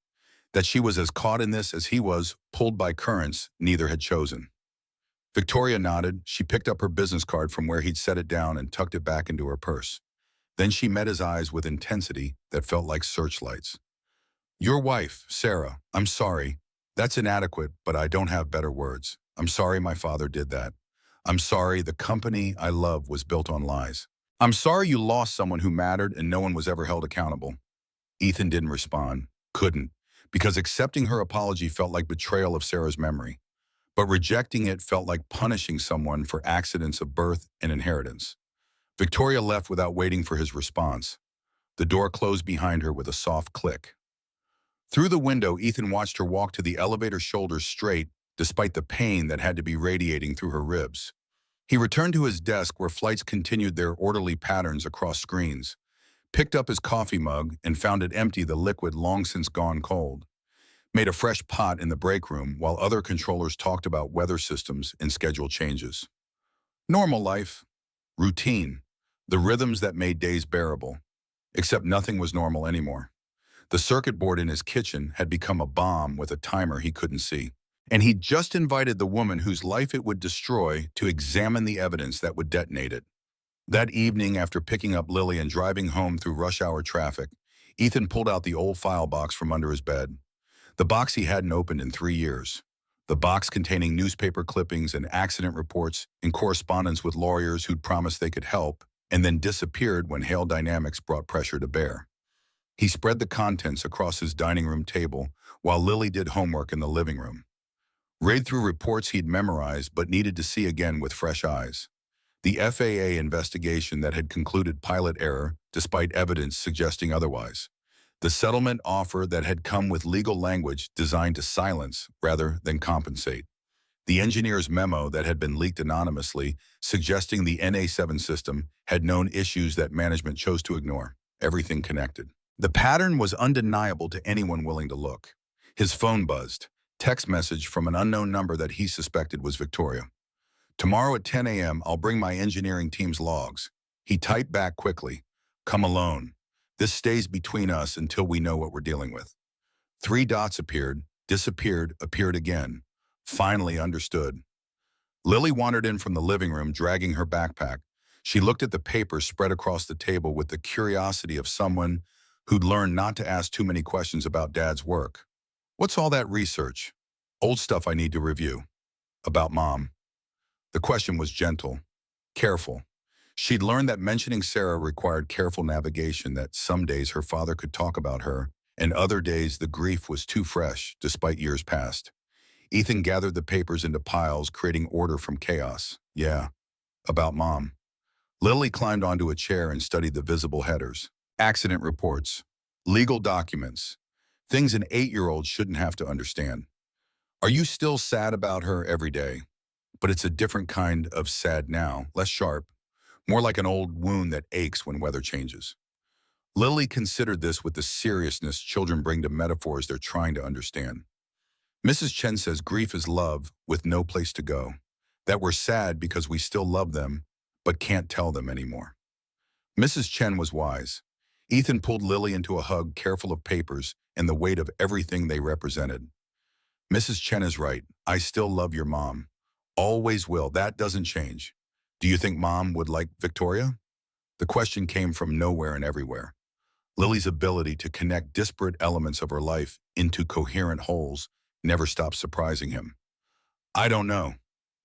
That she was as caught in this as he was, pulled by currents neither had chosen. Victoria nodded. She picked up her business card from where he'd set it down and tucked it back into her purse. Then she met his eyes with intensity that felt like searchlights. Your wife, Sarah, I'm sorry. That's inadequate, but I don't have better words. I'm sorry my father did that. I'm sorry the company I love was built on lies. I'm sorry you lost someone who mattered and no one was ever held accountable. Ethan didn't respond, couldn't, because accepting her apology felt like betrayal of Sarah's memory. But rejecting it felt like punishing someone for accidents of birth and inheritance. Victoria left without waiting for his response. The door closed behind her with a soft click. Through the window, Ethan watched her walk to the elevator, shoulders straight, despite the pain that had to be radiating through her ribs. He returned to his desk where flights continued their orderly patterns across screens, picked up his coffee mug and found it empty, the liquid long since gone cold, made a fresh pot in the break room while other controllers talked about weather systems and schedule changes. Normal life, routine, the rhythms that made days bearable, except nothing was normal anymore. The circuit board in his kitchen had become a bomb with a timer he couldn't see. And he'd just invited the woman whose life it would destroy to examine the evidence that would detonate it. That evening, after picking up Lily and driving home through rush hour traffic, Ethan pulled out the old file box from under his bed. The box he hadn't opened in 3 years. The box containing newspaper clippings and accident reports and correspondence with lawyers who'd promised they could help and then disappeared when Hale Dynamics brought pressure to bear. He spread the contents across his dining room table while Lily did homework in the living room. Read through reports he'd memorized but needed to see again with fresh eyes. The FAA investigation that had concluded pilot error despite evidence suggesting otherwise. The settlement offer that had come with legal language designed to silence rather than compensate. The engineer's memo that had been leaked anonymously suggesting the NA7 system had known issues that management chose to ignore. Everything connected. The pattern was undeniable to anyone willing to look. His phone buzzed. Text message from an unknown number that he suspected was Victoria. Tomorrow at 10 a.m., I'll bring my engineering team's logs. He typed back quickly. Come alone. This stays between us until we know what we're dealing with. 3 dots appeared, disappeared, appeared again. Finally understood. Lily wandered in from the living room, dragging her backpack. She looked at the papers spread across the table with the curiosity of someone who'd learned not to ask too many questions about Dad's work. What's all that research? Old stuff I need to review. About Mom. The question was gentle, careful. She'd learned that mentioning Sarah required careful navigation, that some days her father could talk about her, and other days the grief was too fresh, despite years past. Ethan gathered the papers into piles, creating order from chaos. Yeah, about Mom. Lily climbed onto a chair and studied the visible headers. Accident reports, legal documents, things an 8-year-old shouldn't have to understand. Are you still sad about her? Every day? But it's a different kind of sad now, less sharp, more like an old wound that aches when weather changes. Lily considered this with the seriousness children bring to metaphors they're trying to understand. Mrs. Chen says grief is love with no place to go, that we're sad because we still love them, but can't tell them anymore. Mrs. Chen was wise. Ethan pulled Lily into a hug, careful of papers and the weight of everything they represented. Mrs. Chen is right. I still love your mom. Always will. That doesn't change. Do you think Mom would like Victoria? The question came from nowhere and everywhere. Lily's ability to connect disparate elements of her life into coherent wholes never stopped surprising him. I don't know.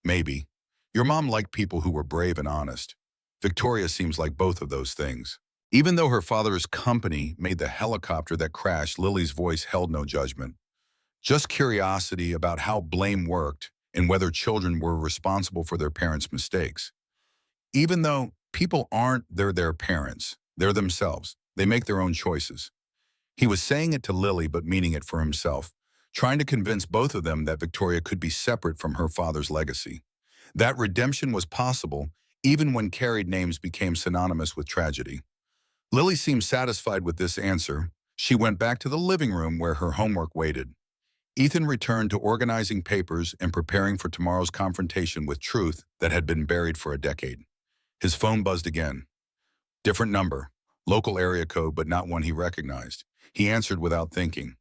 Maybe. Your mom liked people who were brave and honest. Victoria seems like both of those things. Even though her father's company made the helicopter that crashed, Lily's voice held no judgment. Just curiosity about how blame worked and whether children were responsible for their parents' mistakes. Even though people aren't their parents, they're themselves. They make their own choices. He was saying it to Lily but meaning it for himself, trying to convince both of them that Victoria could be separate from her father's legacy. That redemption was possible even when carried names became synonymous with tragedy. Lily seemed satisfied with this answer. She went back to the living room where her homework waited. Ethan returned to organizing papers and preparing for tomorrow's confrontation with truth that had been buried for a decade. His phone buzzed again. Different number, local area code, but not one he recognized. He answered without thinking.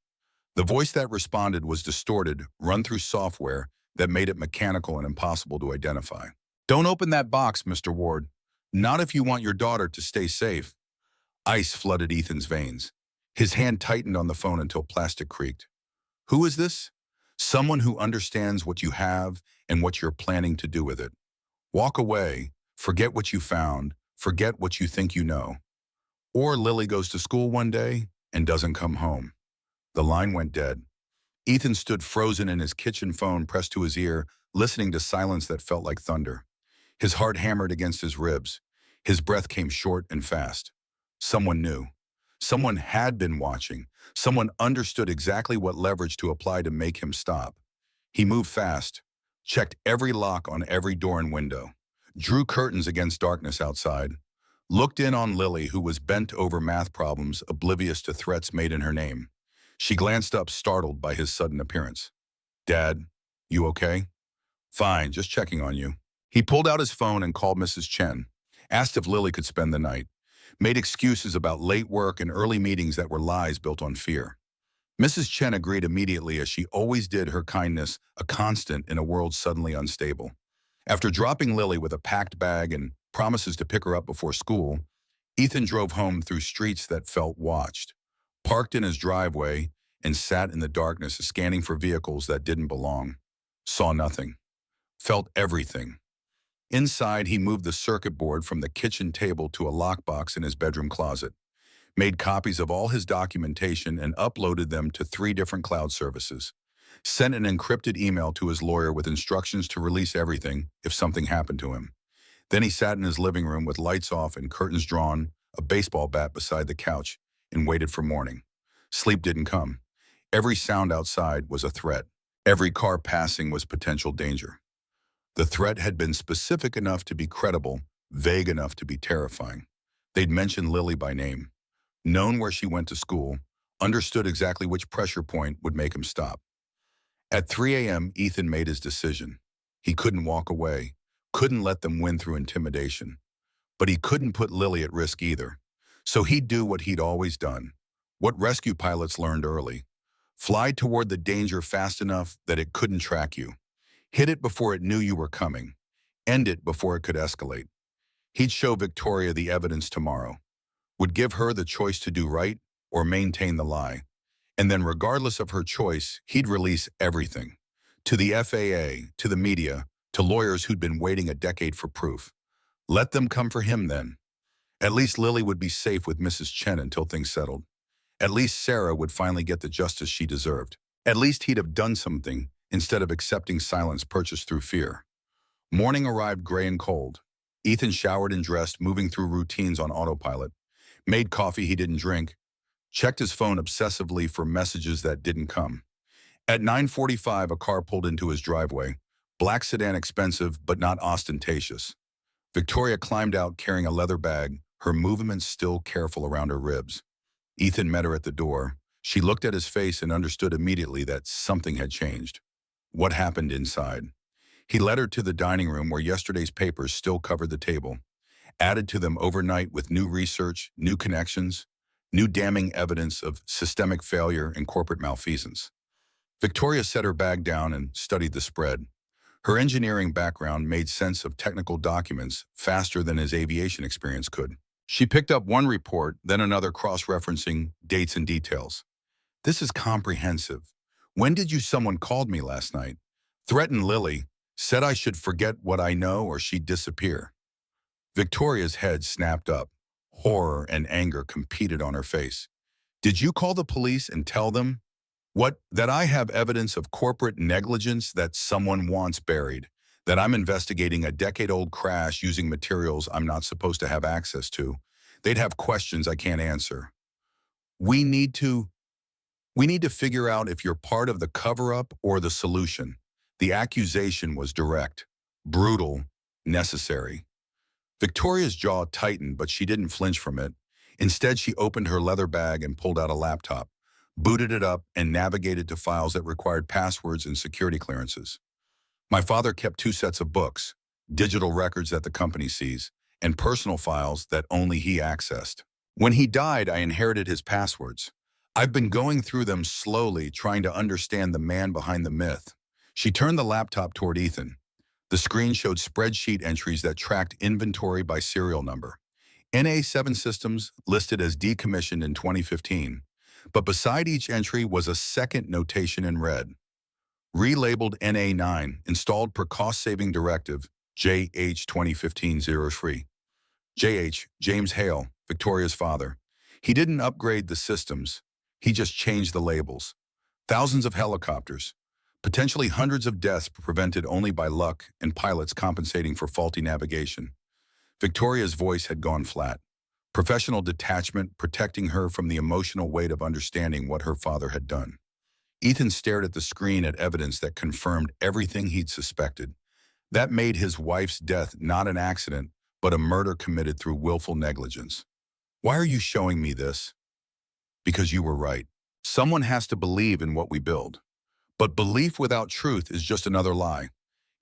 The voice that responded was distorted, run through software that made it mechanical and impossible to identify. Don't open that box, Mr. Ward. Not if you want your daughter to stay safe. Ice flooded Ethan's veins. His hand tightened on the phone until plastic creaked. Who is this? Someone who understands what you have and what you're planning to do with it. Walk away, forget what you found, forget what you think you know. Or Lily goes to school one day and doesn't come home. The line went dead. Ethan stood frozen in his kitchen phone pressed to his ear, listening to silence that felt like thunder. His heart hammered against his ribs. His breath came short and fast. Someone knew. Someone had been watching. Someone understood exactly what leverage to apply to make him stop. He moved fast, checked every lock on every door and window, drew curtains against darkness outside, looked in on Lily, who was bent over math problems, oblivious to threats made in her name. She glanced up, startled by his sudden appearance. Dad, you okay? Fine, just checking on you. He pulled out his phone and called Mrs. Chen, asked if Lily could spend the night, made excuses about late work and early meetings that were lies built on fear. Mrs. Chen agreed immediately, as she always did, her kindness a constant in a world suddenly unstable. After dropping Lily with a packed bag and promises to pick her up before school, Ethan drove home through streets that felt watched, parked in his driveway, and sat in the darkness scanning for vehicles that didn't belong. Saw nothing. Felt everything. Inside, he moved the circuit board from the kitchen table to a lockbox in his bedroom closet, made copies of all his documentation and uploaded them to 3 different cloud services, sent an encrypted email to his lawyer with instructions to release everything if something happened to him. Then he sat in his living room with lights off and curtains drawn, a baseball bat beside the couch, and waited for morning. Sleep didn't come. Every sound outside was a threat. Every car passing was potential danger. The threat had been specific enough to be credible, vague enough to be terrifying. They'd mentioned Lily by name, known where she went to school, understood exactly which pressure point would make him stop. At 3 a.m., Ethan made his decision. He couldn't walk away, couldn't let them win through intimidation. But he couldn't put Lily at risk either. So he'd do what he'd always done, what rescue pilots learned early. Fly toward the danger fast enough that it couldn't track you. Hit it before it knew you were coming. End it before it could escalate. He'd show Victoria the evidence tomorrow. Would give her the choice to do right or maintain the lie. And then, regardless of her choice, he'd release everything. To the FAA, to the media, to lawyers who'd been waiting a decade for proof. Let them come for him then. At least Lily would be safe with Mrs. Chen until things settled. At least Sarah would finally get the justice she deserved. At least he'd have done something instead of accepting silence purchased through fear. Morning arrived gray and cold. Ethan showered and dressed, moving through routines on autopilot. Made coffee he didn't drink. Checked his phone obsessively for messages that didn't come. At 9:45, a car pulled into his driveway. Black sedan, expensive but not ostentatious. Victoria climbed out carrying a leather bag, her movements still careful around her ribs. Ethan met her at the door. She looked at his face and understood immediately that something had changed. What happened inside? He led her to the dining room where yesterday's papers still covered the table, added to them overnight with new research, new connections, new damning evidence of systemic failure and corporate malfeasance. Victoria set her bag down and studied the spread. Her engineering background made sense of technical documents faster than his aviation experience could. She picked up one report, then another, cross-referencing dates and details. This is comprehensive. When did you? Someone called me last night. Threatened Lily. Said I should forget what I know or she'd disappear. Victoria's head snapped up. Horror and anger competed on her face. Did you call the police and tell them? What? That I have evidence of corporate negligence that someone wants buried, that I'm investigating a decade-old crash using materials I'm not supposed to have access to. They'd have questions I can't answer. We need to figure out if you're part of the cover-up or the solution. The accusation was direct, brutal, necessary. Victoria's jaw tightened, but she didn't flinch from it. Instead, she opened her leather bag and pulled out a laptop, booted it up, and navigated to files that required passwords and security clearances. My father kept 2 sets of books, digital records that the company sees, and personal files that only he accessed. When he died, I inherited his passwords. I've been going through them slowly, trying to understand the man behind the myth. She turned the laptop toward Ethan. The screen showed spreadsheet entries that tracked inventory by serial number. NA7 systems listed as decommissioned in 2015, but beside each entry was a second notation in red. Relabeled NA9, installed per cost-saving directive, JH 2015-03. JH, James Hale, Victoria's father. He didn't upgrade the systems. He just changed the labels. Thousands of helicopters. Potentially hundreds of deaths prevented only by luck and pilots compensating for faulty navigation. Victoria's voice had gone flat. Professional detachment protecting her from the emotional weight of understanding what her father had done. Ethan stared at the screen at evidence that confirmed everything he'd suspected. That made his wife's death not an accident, but a murder committed through willful negligence. Why are you showing me this? Because you were right. Someone has to believe in what we build. But belief without truth is just another lie.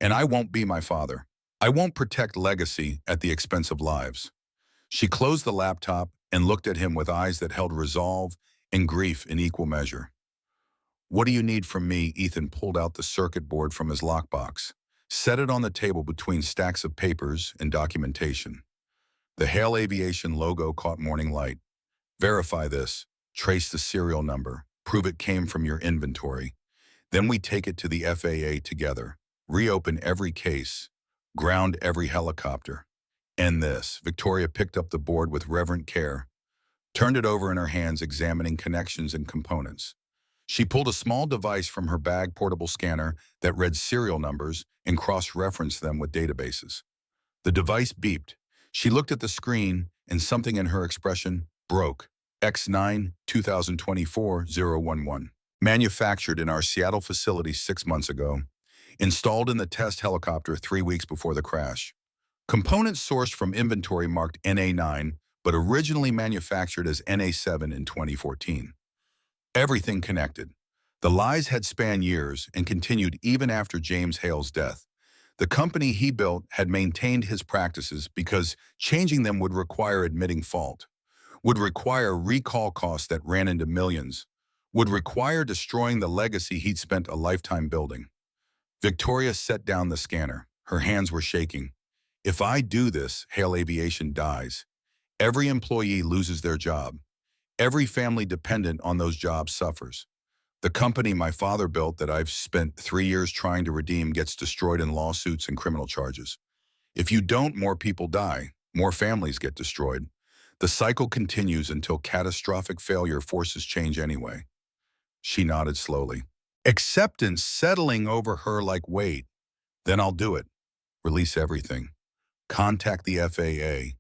And I won't be my father. I won't protect legacy at the expense of lives. She closed the laptop and looked at him with eyes that held resolve and grief in equal measure. What do you need from me? Ethan pulled out the circuit board from his lockbox, set it on the table between stacks of papers and documentation. The Hale Aviation logo caught morning light. Verify this, trace the serial number, prove it came from your inventory. Then we take it to the FAA together, reopen every case, ground every helicopter. End this. Victoria picked up the board with reverent care, turned it over in her hands, examining connections and components. She pulled a small device from her bag portable scanner that read serial numbers and cross-referenced them with databases. The device beeped. She looked at the screen and something in her expression broke. X9 2024-011. Manufactured in our Seattle facility 6 months ago. Installed in the test helicopter 3 weeks before the crash. Components sourced from inventory marked NA9, but originally manufactured as NA7 in 2014. Everything connected. The lies had spanned years and continued even after James Hale's death. The company he built had maintained his practices because changing them would require admitting fault, would require recall costs that ran into millions, would require destroying the legacy he'd spent a lifetime building. Victoria set down the scanner. Her hands were shaking. If I do this, Hale Aviation dies. Every employee loses their job. Every family dependent on those jobs suffers. The company my father built that I've spent 3 years trying to redeem gets destroyed in lawsuits and criminal charges. If you don't, more people die, more families get destroyed. The cycle continues until catastrophic failure forces change anyway. She nodded slowly. Acceptance settling over her like weight. Then I'll do it. Release everything. Contact the FAA.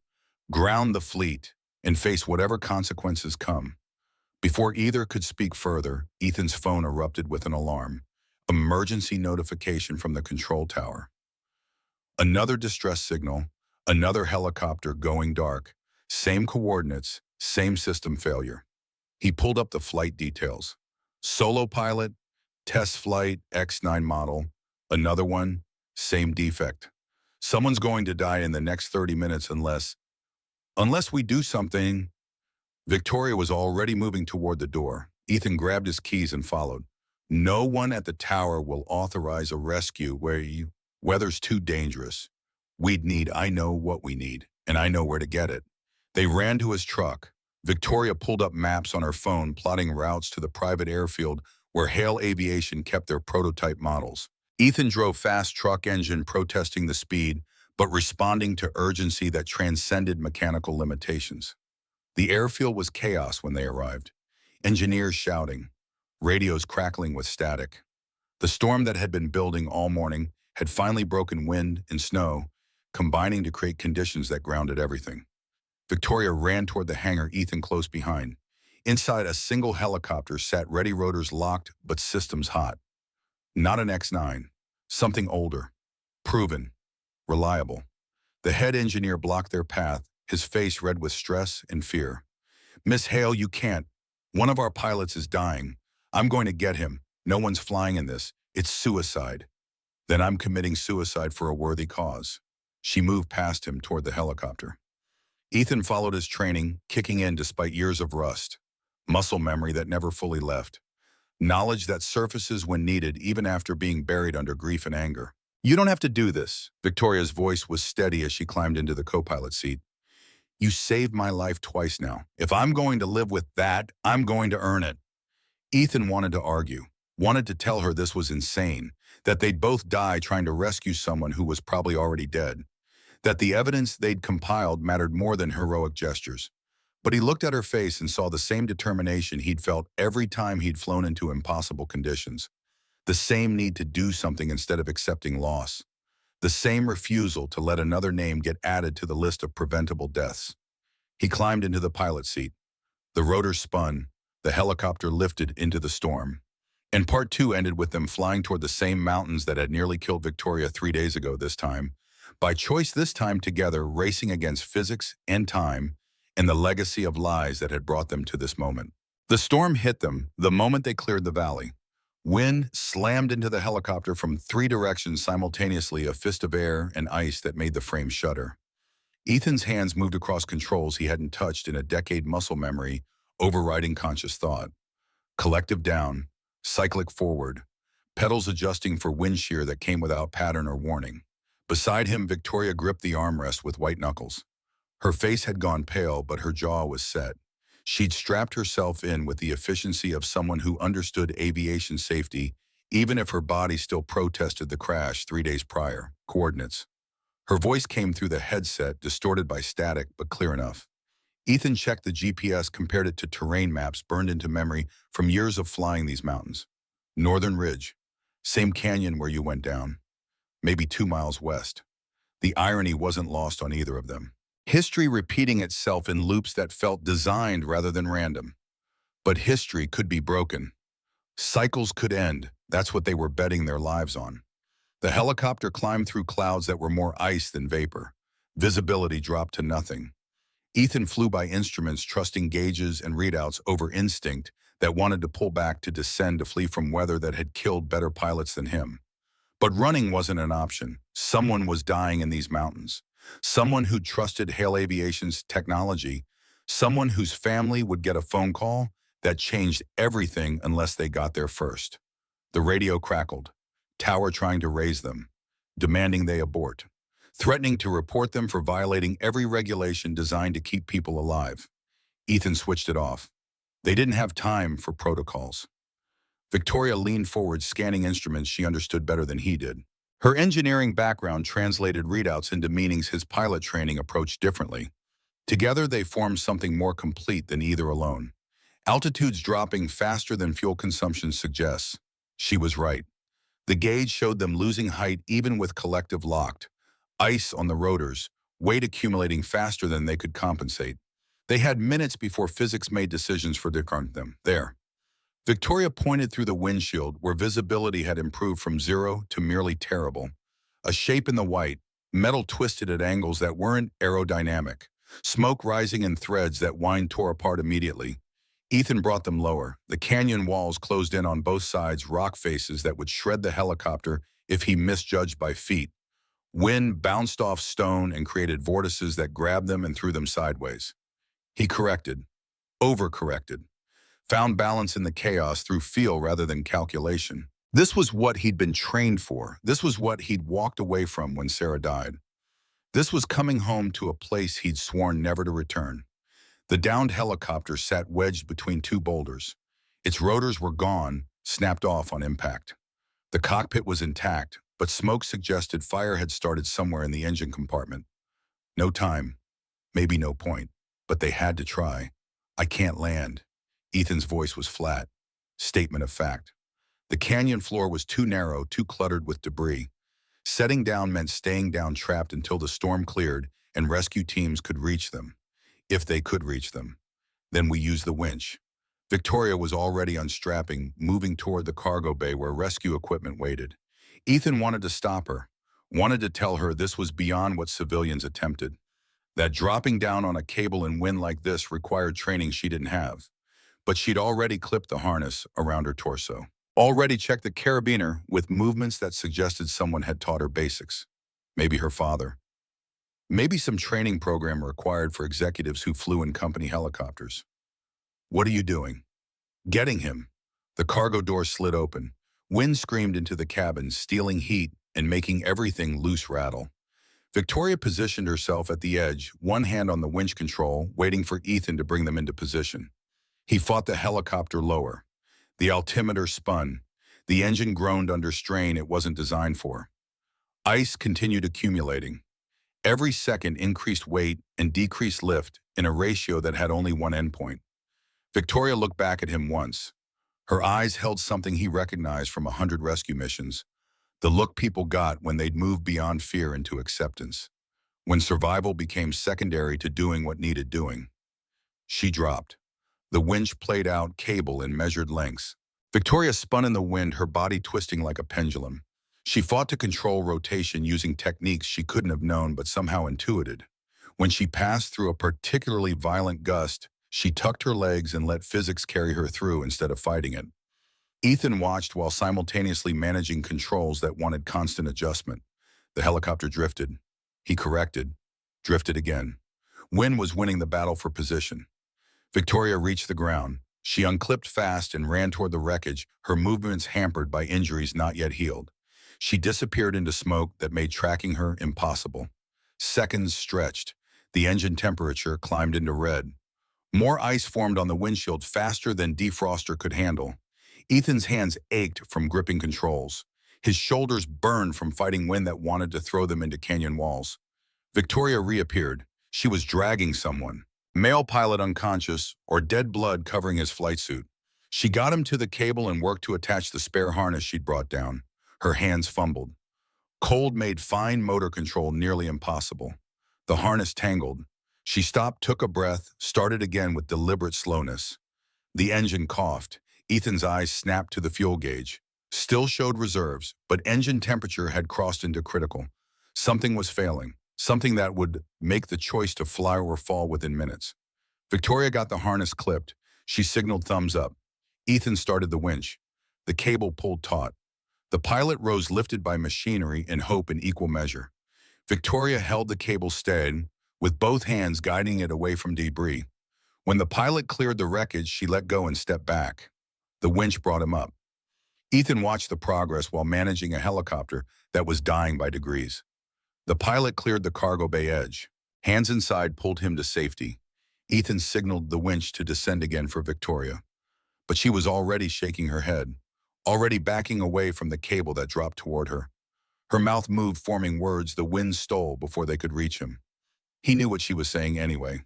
Ground the fleet. And face whatever consequences come. Before either could speak further, Ethan's phone erupted with an alarm. Emergency notification from the control tower. Another distress signal, another helicopter going dark. Same coordinates, same system failure. He pulled up the flight details. Solo pilot, test flight, X9 model. Another one, same defect. Someone's going to die in the next 30 minutes Unless we do something. Victoria was already moving toward the door. Ethan grabbed his keys and followed. No one at the tower will authorize a rescue weather's too dangerous. I know what we need, and I know where to get it. They ran to his truck. Victoria pulled up maps on her phone, plotting routes to the private airfield where Hale Aviation kept their prototype models. Ethan drove fast, truck engine protesting the speed, but responding to urgency that transcended mechanical limitations. The airfield was chaos when they arrived. Engineers shouting, radios crackling with static. The storm that had been building all morning had finally broken wind and snow, combining to create conditions that grounded everything. Victoria ran toward the hangar, Ethan close behind. Inside, a single helicopter sat ready, rotors locked, but systems hot. Not an X9, something older, proven, reliable. The head engineer blocked their path, his face red with stress and fear. Miss Hale, you can't. One of our pilots is dying. I'm going to get him. No one's flying in this. It's suicide. Then I'm committing suicide for a worthy cause. She moved past him toward the helicopter. Ethan followed his training, kicking in despite years of rust. Muscle memory that never fully left. knowledge that surfaces when needed even after being buried under grief and anger. You don't have to do this. Victoria's voice was steady as she climbed into the co-pilot seat. You saved my life twice now. If I'm going to live with that, I'm going to earn it. Ethan wanted to argue, wanted to tell her this was insane, that they'd both die trying to rescue someone who was probably already dead, that the evidence they'd compiled mattered more than heroic gestures. But he looked at her face and saw the same determination he'd felt every time he'd flown into impossible conditions. The same need to do something instead of accepting loss. The same refusal to let another name get added to the list of preventable deaths. He climbed into the pilot seat. The rotors spun. The helicopter lifted into the storm. And part two ended with them flying toward the same mountains that had nearly killed Victoria 3 days ago this time. By choice this time together, racing against physics and time and the legacy of lies that had brought them to this moment. The storm hit them the moment they cleared the valley. Wind slammed into the helicopter from 3 directions simultaneously, a fist of air and ice that made the frame shudder. Ethan's hands moved across controls he hadn't touched in a decade, muscle memory overriding conscious thought. Collective down, cyclic forward, pedals adjusting for wind shear that came without pattern or warning. Beside him, Victoria gripped the armrest with white knuckles. Her face had gone pale, but her jaw was set. She'd strapped herself in with the efficiency of someone who understood aviation safety, even if her body still protested the crash 3 days prior. Coordinates. Her voice came through the headset, distorted by static, but clear enough. Ethan checked the GPS, compared it to terrain maps burned into memory from years of flying these mountains. Northern Ridge. Same canyon where you went down. Maybe 2 miles west. The irony wasn't lost on either of them. History repeating itself in loops that felt designed rather than random. But history could be broken. Cycles could end. That's what they were betting their lives on. The helicopter climbed through clouds that were more ice than vapor. Visibility dropped to nothing. Ethan flew by instruments, trusting gauges and readouts over instinct that wanted to pull back, to descend, to flee from weather that had killed better pilots than him. But running wasn't an option. Someone was dying in these mountains. Someone who trusted Hale Aviation's technology. Someone whose family would get a phone call that changed everything unless they got there first. The radio crackled. Tower trying to raise them, demanding they abort, threatening to report them for violating every regulation designed to keep people alive. Ethan switched it off. They didn't have time for protocols. Victoria leaned forward, scanning instruments she understood better than he did. Her engineering background translated readouts into meanings his pilot training approached differently. Together, they formed something more complete than either alone. Altitudes dropping faster than fuel consumption suggests. She was right. The gauge showed them losing height even with collective locked. Ice on the rotors, weight accumulating faster than they could compensate. They had minutes before physics made decisions for them. There. Victoria pointed through the windshield where visibility had improved from 0 to merely terrible. A shape in the white, metal twisted at angles that weren't aerodynamic, smoke rising in threads that wind tore apart immediately. Ethan brought them lower. The canyon walls closed in on both sides, rock faces that would shred the helicopter if he misjudged by feet. Wind bounced off stone and created vortices that grabbed them and threw them sideways. He corrected, overcorrected, found balance in the chaos through feel rather than calculation. This was what he'd been trained for. This was what he'd walked away from when Sarah died. This was coming home to a place he'd sworn never to return. The downed helicopter sat wedged between 2 boulders. Its rotors were gone, snapped off on impact. The cockpit was intact, but smoke suggested fire had started somewhere in the engine compartment. No time, maybe no point, but they had to try. I can't land. Ethan's voice was flat. Statement of fact. The canyon floor was too narrow, too cluttered with debris. Setting down meant staying down, trapped until the storm cleared and rescue teams could reach them. If they could reach them. Then we used the winch. Victoria was already unstrapping, moving toward the cargo bay where rescue equipment waited. Ethan wanted to stop her, wanted to tell her this was beyond what civilians attempted, that dropping down on a cable in wind like this required training she didn't have. But she'd already clipped the harness around her torso, already checked the carabiner with movements that suggested someone had taught her basics. Maybe her father. Maybe some training program required for executives who flew in company helicopters. What are you doing? Getting him. The cargo door slid open. Wind screamed into the cabin, stealing heat and making everything loose rattle. Victoria positioned herself at the edge, one hand on the winch control, waiting for Ethan to bring them into position. He fought the helicopter lower. The altimeter spun. The engine groaned under strain it wasn't designed for. Ice continued accumulating. Every second increased weight and decreased lift in a ratio that had only one endpoint. Victoria looked back at him once. Her eyes held something he recognized from 100 rescue missions, the look people got when they'd moved beyond fear into acceptance, when survival became secondary to doing what needed doing. She dropped. The winch played out cable in measured lengths. Victoria spun in the wind, her body twisting like a pendulum. She fought to control rotation using techniques she couldn't have known but somehow intuited. When she passed through a particularly violent gust, she tucked her legs and let physics carry her through instead of fighting it. Ethan watched while simultaneously managing controls that wanted constant adjustment. The helicopter drifted. He corrected. Drifted again. Wind was winning the battle for position. Victoria reached the ground. She unclipped fast and ran toward the wreckage, her movements hampered by injuries not yet healed. She disappeared into smoke that made tracking her impossible. Seconds stretched. The engine temperature climbed into red. More ice formed on the windshield faster than defroster could handle. Ethan's hands ached from gripping controls. His shoulders burned from fighting wind that wanted to throw them into canyon walls. Victoria reappeared. She was dragging someone. Male pilot unconscious or dead blood covering his flight suit. She got him to the cable and worked to attach the spare harness she'd brought down. Her hands fumbled. Cold made fine motor control nearly impossible. The harness tangled. She stopped, took a breath, started again with deliberate slowness. The engine coughed. Ethan's eyes snapped to the fuel gauge. Still showed reserves, but engine temperature had crossed into critical. Something was failing, something that would make the choice to fly or fall within minutes. Victoria got the harness clipped. She signaled thumbs up. Ethan started the winch. The cable pulled taut. The pilot rose, lifted by machinery and hope in equal measure. Victoria held the cable steady, with both hands guiding it away from debris. When the pilot cleared the wreckage, she let go and stepped back. The winch brought him up. Ethan watched the progress while managing a helicopter that was dying by degrees. The pilot cleared the cargo bay edge. Hands inside pulled him to safety. Ethan signaled the winch to descend again for Victoria. But she was already shaking her head, already backing away from the cable that dropped toward her. Her mouth moved, forming words the wind stole before they could reach him. He knew what she was saying anyway,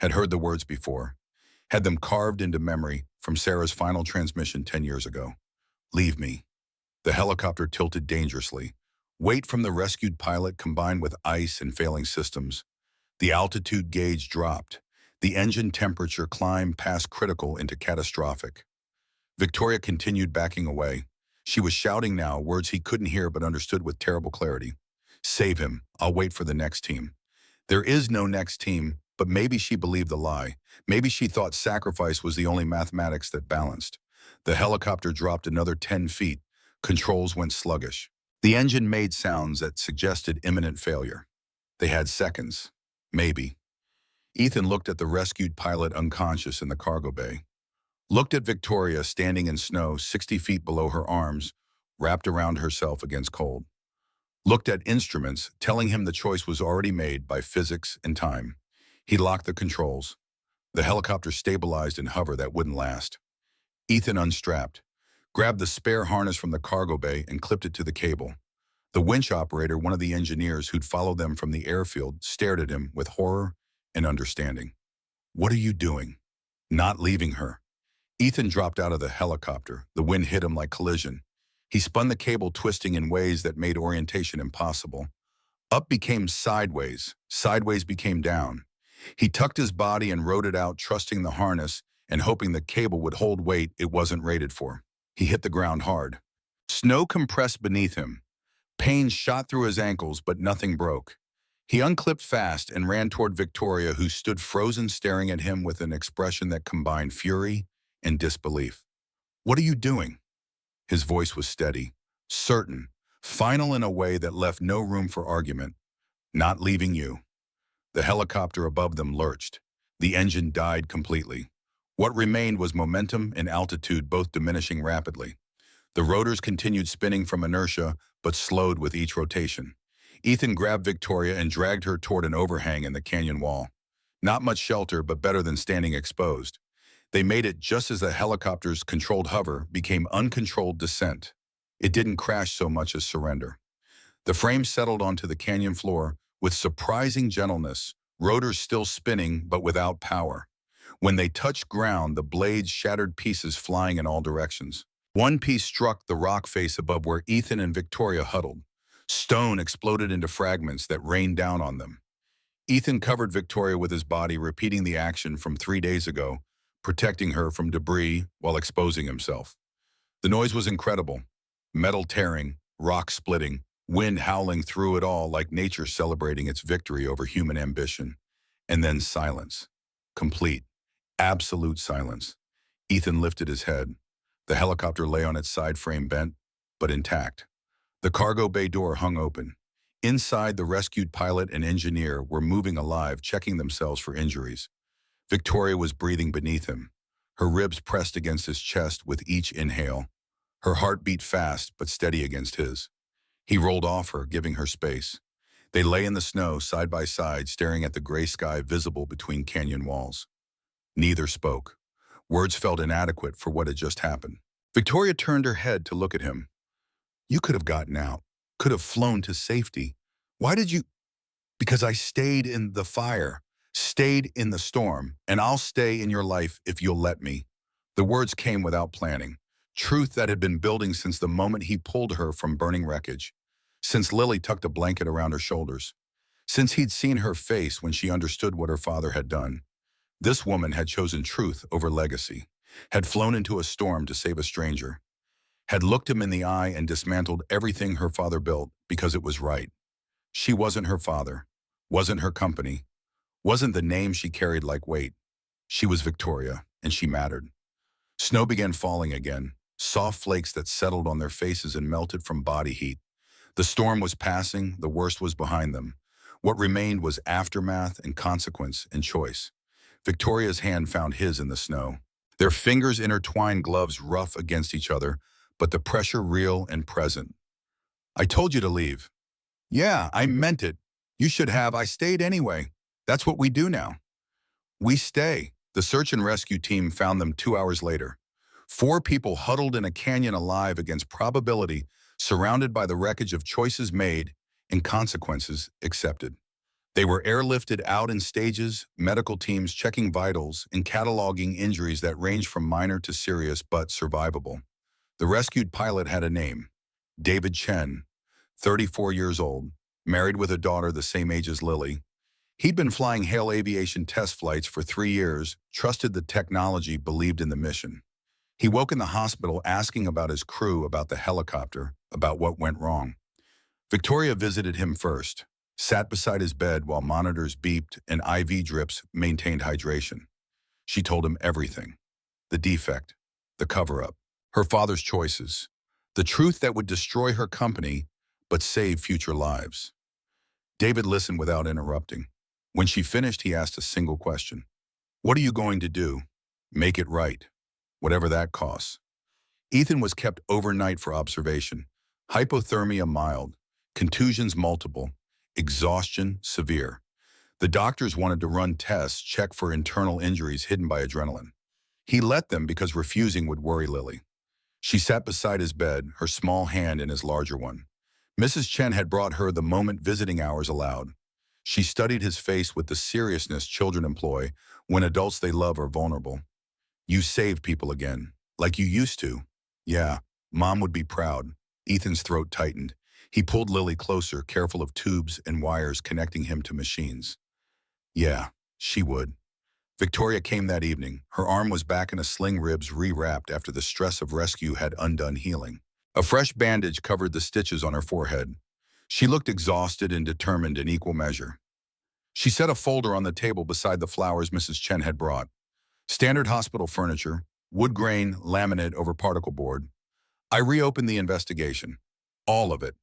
had heard the words before, had them carved into memory from Sarah's final transmission 10 years ago. Leave me. The helicopter tilted dangerously. Weight from the rescued pilot combined with ice and failing systems. The altitude gauge dropped. The engine temperature climbed past critical into catastrophic. Victoria continued backing away. She was shouting now, words he couldn't hear but understood with terrible clarity. Save him. I'll wait for the next team. There is no next team, but maybe she believed the lie. Maybe she thought sacrifice was the only mathematics that balanced. The helicopter dropped another 10 feet. Controls went sluggish. The engine made sounds that suggested imminent failure. They had seconds. Maybe. Ethan looked at the rescued pilot unconscious in the cargo bay. Looked at Victoria standing in snow 60 feet below her arms, wrapped around herself against cold. Looked at instruments, telling him the choice was already made by physics and time. He locked the controls. The helicopter stabilized in hover that wouldn't last. Ethan unstrapped, grabbed the spare harness from the cargo bay and clipped it to the cable. The winch operator, one of the engineers who'd followed them from the airfield, stared at him with horror and understanding. What are you doing? Not leaving her. Ethan dropped out of the helicopter. The wind hit him like collision. He spun the cable, twisting in ways that made orientation impossible. Up became sideways. Sideways became down. He tucked his body and rode it out, trusting the harness and hoping the cable would hold weight it wasn't rated for. He hit the ground hard. Snow compressed beneath him. Pain shot through his ankles, but nothing broke. He unclipped fast and ran toward Victoria, who stood frozen, staring at him with an expression that combined fury and disbelief. What are you doing? His voice was steady, certain, final in a way that left no room for argument. Not leaving you. The helicopter above them lurched. The engine died completely. What remained was momentum and altitude both diminishing rapidly. The rotors continued spinning from inertia, but slowed with each rotation. Ethan grabbed Victoria and dragged her toward an overhang in the canyon wall. Not much shelter, but better than standing exposed. They made it just as the helicopter's controlled hover became uncontrolled descent. It didn't crash so much as surrender. The frame settled onto the canyon floor with surprising gentleness, rotors still spinning but without power. When they touched ground, the blades shattered pieces flying in all directions. One piece struck the rock face above where Ethan and Victoria huddled. Stone exploded into fragments that rained down on them. Ethan covered Victoria with his body, repeating the action from 3 days ago, protecting her from debris while exposing himself. The noise was incredible. Metal tearing, rock splitting, wind howling through it all like nature celebrating its victory over human ambition. And then silence. Complete, absolute silence. Ethan lifted his head. The helicopter lay on its side frame bent, but intact. The cargo bay door hung open. Inside, the rescued pilot and engineer were moving alive, checking themselves for injuries. Victoria was breathing beneath him. Her ribs pressed against his chest with each inhale. Her heart beat fast, but steady against his. He rolled off her, giving her space. They lay in the snow, side by side, staring at the gray sky visible between canyon walls. Neither spoke. Words felt inadequate for what had just happened. Victoria turned her head to look at him. "You could have gotten out, could have flown to safety. Why did you?" "Because I stayed in the fire, stayed in the storm, and I'll stay in your life if you'll let me." The words came without planning. Truth that had been building since the moment he pulled her from burning wreckage. Since Lily tucked a blanket around her shoulders. Since he'd seen her face when she understood what her father had done. This woman had chosen truth over legacy. Had flown into a storm to save a stranger. Had looked him in the eye and dismantled everything her father built because it was right. She wasn't her father. Wasn't her company. Wasn't the name she carried like weight. She was Victoria, and she mattered. Snow began falling again. Soft flakes that settled on their faces and melted from body heat. The storm was passing, the worst was behind them. What remained was aftermath and consequence and choice. Victoria's hand found his in the snow. Their fingers intertwined, gloves rough against each other, but the pressure real and present. "I told you to leave." "Yeah, I meant it. You should have. I stayed anyway. That's what we do now." "We stay." The search and rescue team found them 2 hours later. 4 people huddled in a canyon alive against probability, surrounded by the wreckage of choices made and consequences accepted. They were airlifted out in stages, medical teams checking vitals and cataloging injuries that ranged from minor to serious but survivable. The rescued pilot had a name, David Chen, 34 years old, married with a daughter the same age as Lily. He'd been flying Hale Aviation test flights for 3 years, trusted the technology, believed in the mission. He woke in the hospital asking about his crew, about the helicopter, about what went wrong. Victoria visited him first, sat beside his bed while monitors beeped and IV drips maintained hydration. She told him everything. The defect, the cover-up, her father's choices, the truth that would destroy her company but save future lives. David listened without interrupting. When she finished, he asked a single question. "What are you going to do?" "Make it right, whatever that costs." Ethan was kept overnight for observation. Hypothermia mild, contusions multiple, exhaustion severe. The doctors wanted to run tests, check for internal injuries hidden by adrenaline. He let them because refusing would worry Lily. She sat beside his bed, her small hand in his larger one. Mrs. Chen had brought her the moment visiting hours allowed. She studied his face with the seriousness children employ when adults they love are vulnerable. "You saved people again, like you used to." "Yeah, Mom would be proud." Ethan's throat tightened. He pulled Lily closer, careful of tubes and wires connecting him to machines. "Yeah, she would." Victoria came that evening. Her arm was back in a sling, ribs re-wrapped after the stress of rescue had undone healing. A fresh bandage covered the stitches on her forehead. She looked exhausted and determined in equal measure. She set a folder on the table beside the flowers Mrs. Chen had brought. Standard hospital furniture, wood grain, laminate over particle board. "I reopened the investigation. All of it.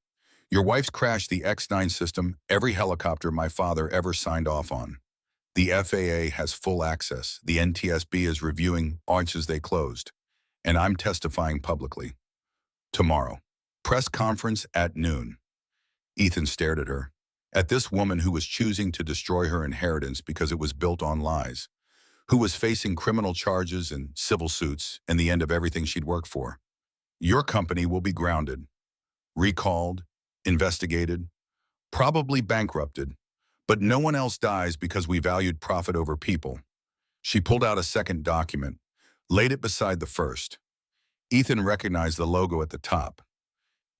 Your wife's crashed the X-9 system, every helicopter my father ever signed off on. The FAA has full access. The NTSB is reviewing launches they closed. And I'm testifying publicly. Tomorrow. Press conference at noon. Ethan stared at her. At this woman who was choosing to destroy her inheritance because it was built on lies. Who was facing criminal charges and civil suits and the end of everything she'd worked for. Your company will be grounded, recalled, investigated, probably bankrupted, but no one else dies because we valued profit over people. She pulled out a second document, laid it beside the first. Ethan recognized the logo at the top.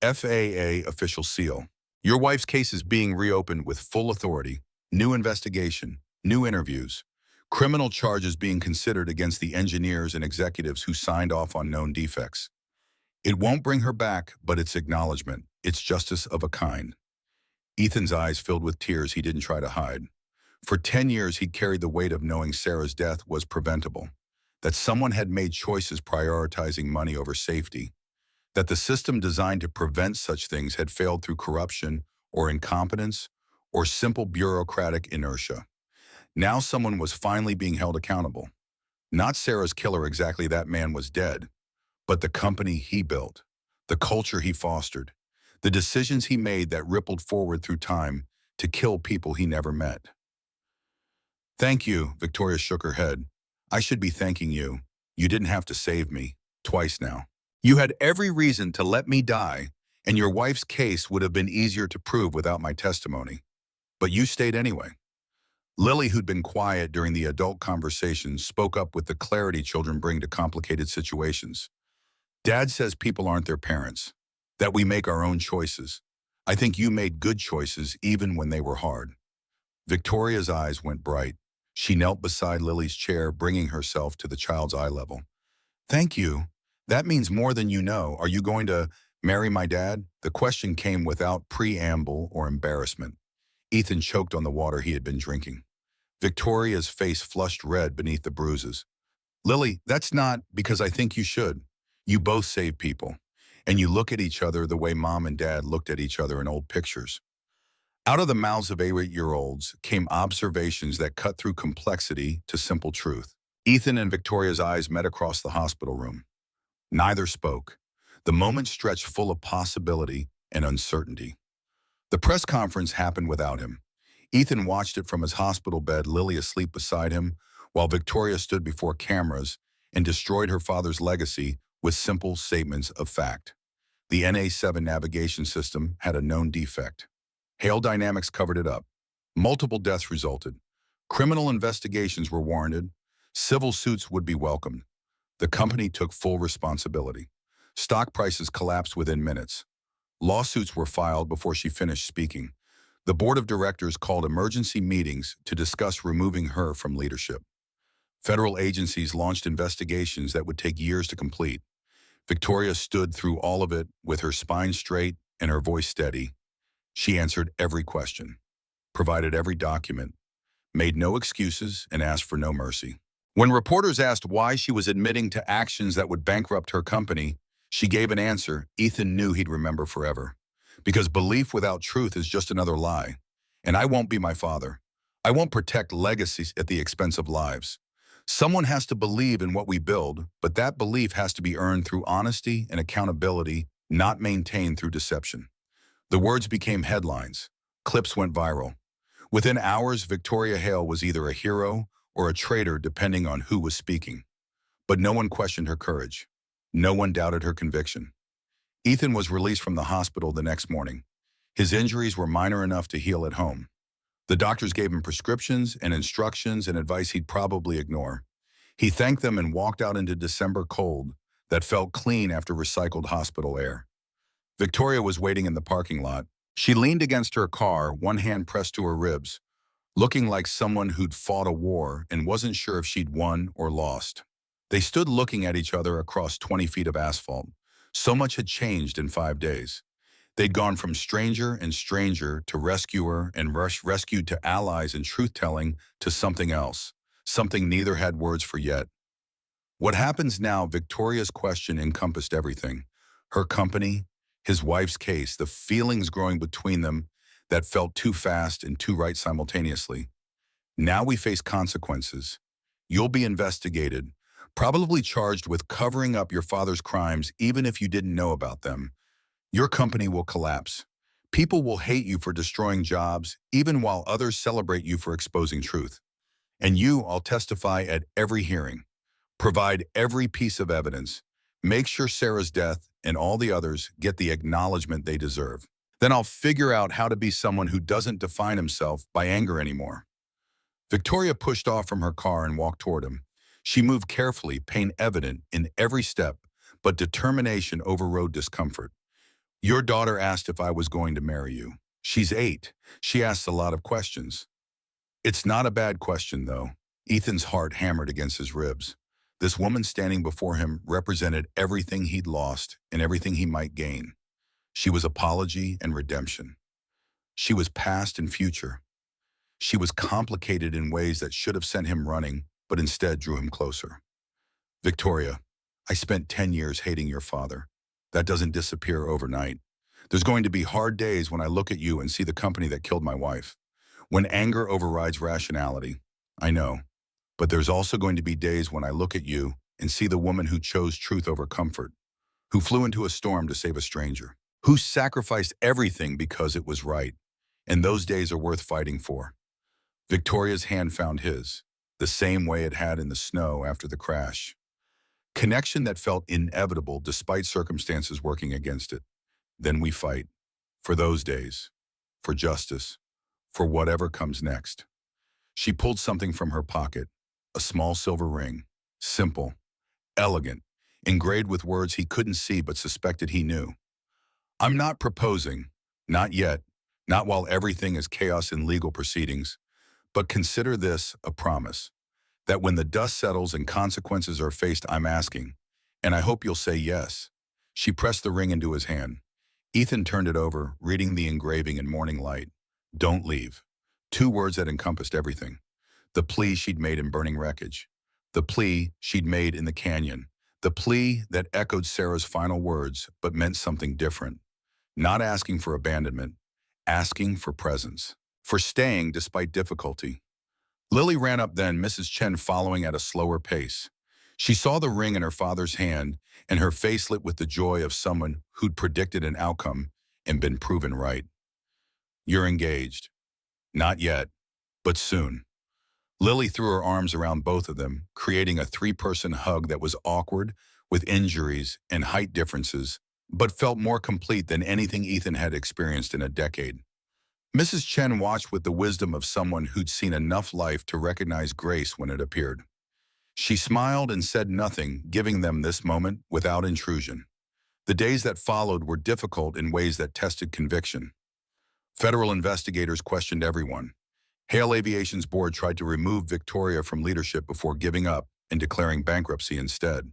FAA official seal. Your wife's case is being reopened with full authority, new investigation, new interviews, criminal charges being considered against the engineers and executives who signed off on known defects. It won't bring her back, but it's acknowledgement. It's justice of a kind. Ethan's eyes filled with tears he didn't try to hide. For 10 years, he'd carried the weight of knowing Sarah's death was preventable, that someone had made choices prioritizing money over safety, that the system designed to prevent such things had failed through corruption or incompetence or simple bureaucratic inertia. Now someone was finally being held accountable. Not Sarah's killer, exactly, that man was dead, but the company he built, the culture he fostered, the decisions he made that rippled forward through time to kill people he never met. Thank you, Victoria shook her head. I should be thanking you. You didn't have to save me, twice now. You had every reason to let me die, and your wife's case would have been easier to prove without my testimony. But you stayed anyway. Lily, who'd been quiet during the adult conversations, spoke up with the clarity children bring to complicated situations. Dad says people aren't their parents, that we make our own choices. I think you made good choices even when they were hard. Victoria's eyes went bright. She knelt beside Lily's chair, bringing herself to the child's eye level. Thank you. That means more than you know. Are you going to marry my dad? The question came without preamble or embarrassment. Ethan choked on the water he had been drinking. Victoria's face flushed red beneath the bruises. Lily, that's not because I think you should. You both save people, and you look at each other the way Mom and Dad looked at each other in old pictures. Out of the mouths of 8-year-olds came observations that cut through complexity to simple truth. Ethan and Victoria's eyes met across the hospital room. Neither spoke. The moment stretched full of possibility and uncertainty. The press conference happened without him. Ethan watched it from his hospital bed, Lily asleep beside him, while Victoria stood before cameras and destroyed her father's legacy with simple statements of fact. The NA7 navigation system had a known defect. Hail Dynamics covered it up. Multiple deaths resulted. Criminal investigations were warranted. Civil suits would be welcomed. The company took full responsibility. Stock prices collapsed within minutes. Lawsuits were filed before she finished speaking. The board of directors called emergency meetings to discuss removing her from leadership. Federal agencies launched investigations that would take years to complete. Victoria stood through all of it with her spine straight and her voice steady. She answered every question, provided every document, made no excuses, and asked for no mercy. When reporters asked why she was admitting to actions that would bankrupt her company, she gave an answer Ethan knew he'd remember forever. Because belief without truth is just another lie. And I won't be my father. I won't protect legacies at the expense of lives. Someone has to believe in what we build, but that belief has to be earned through honesty and accountability, not maintained through deception. The words became headlines. Clips went viral. Within hours, Victoria Hale was either a hero or a traitor, depending on who was speaking. But no one questioned her courage. No one doubted her conviction. Ethan was released from the hospital the next morning. His injuries were minor enough to heal at home. The doctors gave him prescriptions and instructions and advice he'd probably ignore. He thanked them and walked out into December cold that felt clean after recycled hospital air. Victoria was waiting in the parking lot. She leaned against her car, one hand pressed to her ribs, looking like someone who'd fought a war and wasn't sure if she'd won or lost. They stood looking at each other across 20 feet of asphalt. So much had changed in 5 days. They'd gone from stranger and stranger to rescuer and rescued to allies and truth-telling to something else, something neither had words for yet. What happens now? Victoria's question encompassed everything. Her company, his wife's case, the feelings growing between them that felt too fast and too right simultaneously. Now we face consequences. You'll be investigated, probably charged with covering up your father's crimes even if you didn't know about them. Your company will collapse. People will hate you for destroying jobs, even while others celebrate you for exposing truth. And you, I'll testify at every hearing. Provide every piece of evidence. Make sure Sarah's death and all the others get the acknowledgement they deserve. Then I'll figure out how to be someone who doesn't define himself by anger anymore. Victoria pushed off from her car and walked toward him. She moved carefully, pain evident in every step, but determination overrode discomfort. Your daughter asked if I was going to marry you. She's 8. She asks a lot of questions. It's not a bad question, though. Ethan's heart hammered against his ribs. This woman standing before him represented everything he'd lost and everything he might gain. She was apology and redemption. She was past and future. She was complicated in ways that should have sent him running, but instead drew him closer. Victoria, I spent 10 years hating your father. That doesn't disappear overnight. There's going to be hard days when I look at you and see the company that killed my wife. When anger overrides rationality, I know. But there's also going to be days when I look at you and see the woman who chose truth over comfort, who flew into a storm to save a stranger, who sacrificed everything because it was right. And those days are worth fighting for. Victoria's hand found his, the same way it had in the snow after the crash. Connection that felt inevitable despite circumstances working against it. Then we fight. For those days. For justice. For whatever comes next. She pulled something from her pocket, a small silver ring, simple, elegant, engraved with words he couldn't see but suspected he knew. I'm not proposing, not yet, not while everything is chaos in legal proceedings, but consider this a promise, that when the dust settles and consequences are faced, I'm asking, and I hope you'll say yes. She pressed the ring into his hand. Ethan turned it over, reading the engraving in morning light. Don't leave. 2 words that encompassed everything. The plea she'd made in burning wreckage. The plea she'd made in the canyon. The plea that echoed Sarah's final words, but meant something different. Not asking for abandonment, asking for presence. For staying despite difficulty. Lily ran up then, Mrs. Chen following at a slower pace. She saw the ring in her father's hand, and her face lit with the joy of someone who'd predicted an outcome and been proven right. You're engaged. Not yet, but soon. Lily threw her arms around both of them, creating a 3-person hug that was awkward, with injuries and height differences, but felt more complete than anything Ethan had experienced in a decade. Mrs. Chen watched with the wisdom of someone who'd seen enough life to recognize grace when it appeared. She smiled and said nothing, giving them this moment without intrusion. The days that followed were difficult in ways that tested conviction. Federal investigators questioned everyone. Hale Aviation's board tried to remove Victoria from leadership before giving up and declaring bankruptcy instead.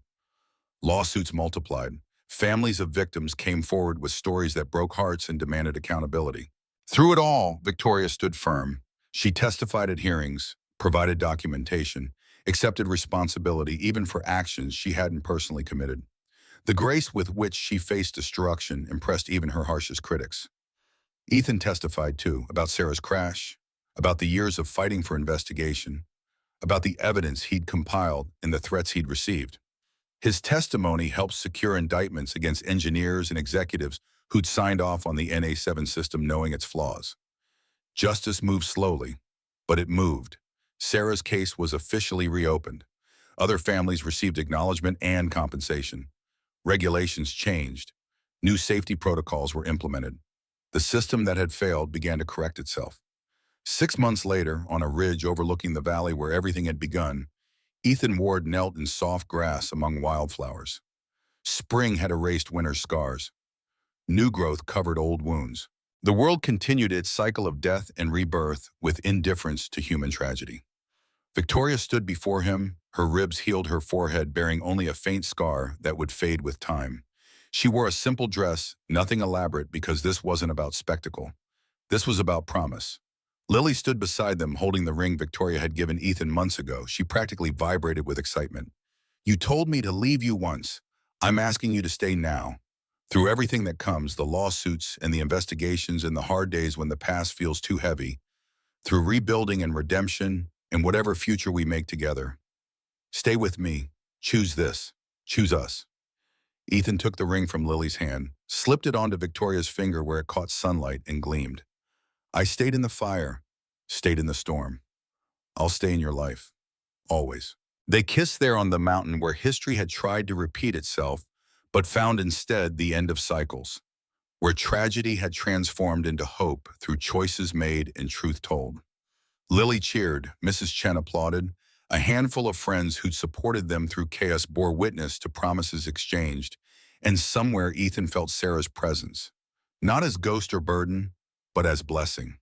Lawsuits multiplied. Families of victims came forward with stories that broke hearts and demanded accountability. Through it all, Victoria stood firm. She testified at hearings, provided documentation, accepted responsibility even for actions she hadn't personally committed. The grace with which she faced destruction impressed even her harshest critics. Ethan testified, too, about Sarah's crash, about the years of fighting for investigation, about the evidence he'd compiled and the threats he'd received. His testimony helped secure indictments against engineers and executives who'd signed off on the NA7 system knowing its flaws. Justice moved slowly, but it moved. Sarah's case was officially reopened. Other families received acknowledgement and compensation. Regulations changed. New safety protocols were implemented. The system that had failed began to correct itself. 6 months later, on a ridge overlooking the valley where everything had begun, Ethan Ward knelt in soft grass among wildflowers. Spring had erased winter's scars. New growth covered old wounds. The world continued its cycle of death and rebirth with indifference to human tragedy. Victoria stood before him, her ribs healed her forehead bearing only a faint scar that would fade with time. She wore a simple dress, nothing elaborate because this wasn't about spectacle. This was about promise. Lily stood beside them holding the ring Victoria had given Ethan months ago. She practically vibrated with excitement. You told me to leave you once. I'm asking you to stay now. Through everything that comes, the lawsuits and the investigations and the hard days when the past feels too heavy, through rebuilding and redemption, in whatever future we make together. Stay with me. Choose this. Choose us. Ethan took the ring from Lily's hand, slipped it onto Victoria's finger where it caught sunlight and gleamed. I stayed in the fire, stayed in the storm. I'll stay in your life, always. They kissed there on the mountain where history had tried to repeat itself, but found instead the end of cycles, where tragedy had transformed into hope through choices made and truth told. Lily cheered, Mrs. Chen applauded. A handful of friends who'd supported them through chaos bore witness to promises exchanged, and somewhere Ethan felt Sarah's presence, not as ghost or burden, but as blessing.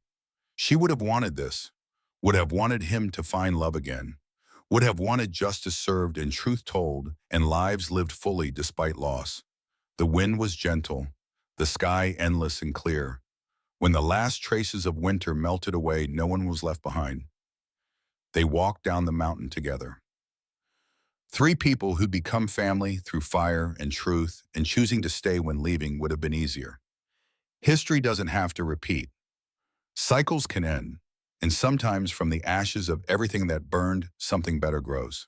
She would have wanted this, would have wanted him to find love again, would have wanted justice served and truth told and lives lived fully despite loss. The wind was gentle, the sky endless and clear. When the last traces of winter melted away, no one was left behind. They walked down the mountain together. Three people who'd become family through fire and truth, and choosing to stay when leaving would have been easier. History doesn't have to repeat. Cycles can end, and sometimes from the ashes of everything that burned, something better grows.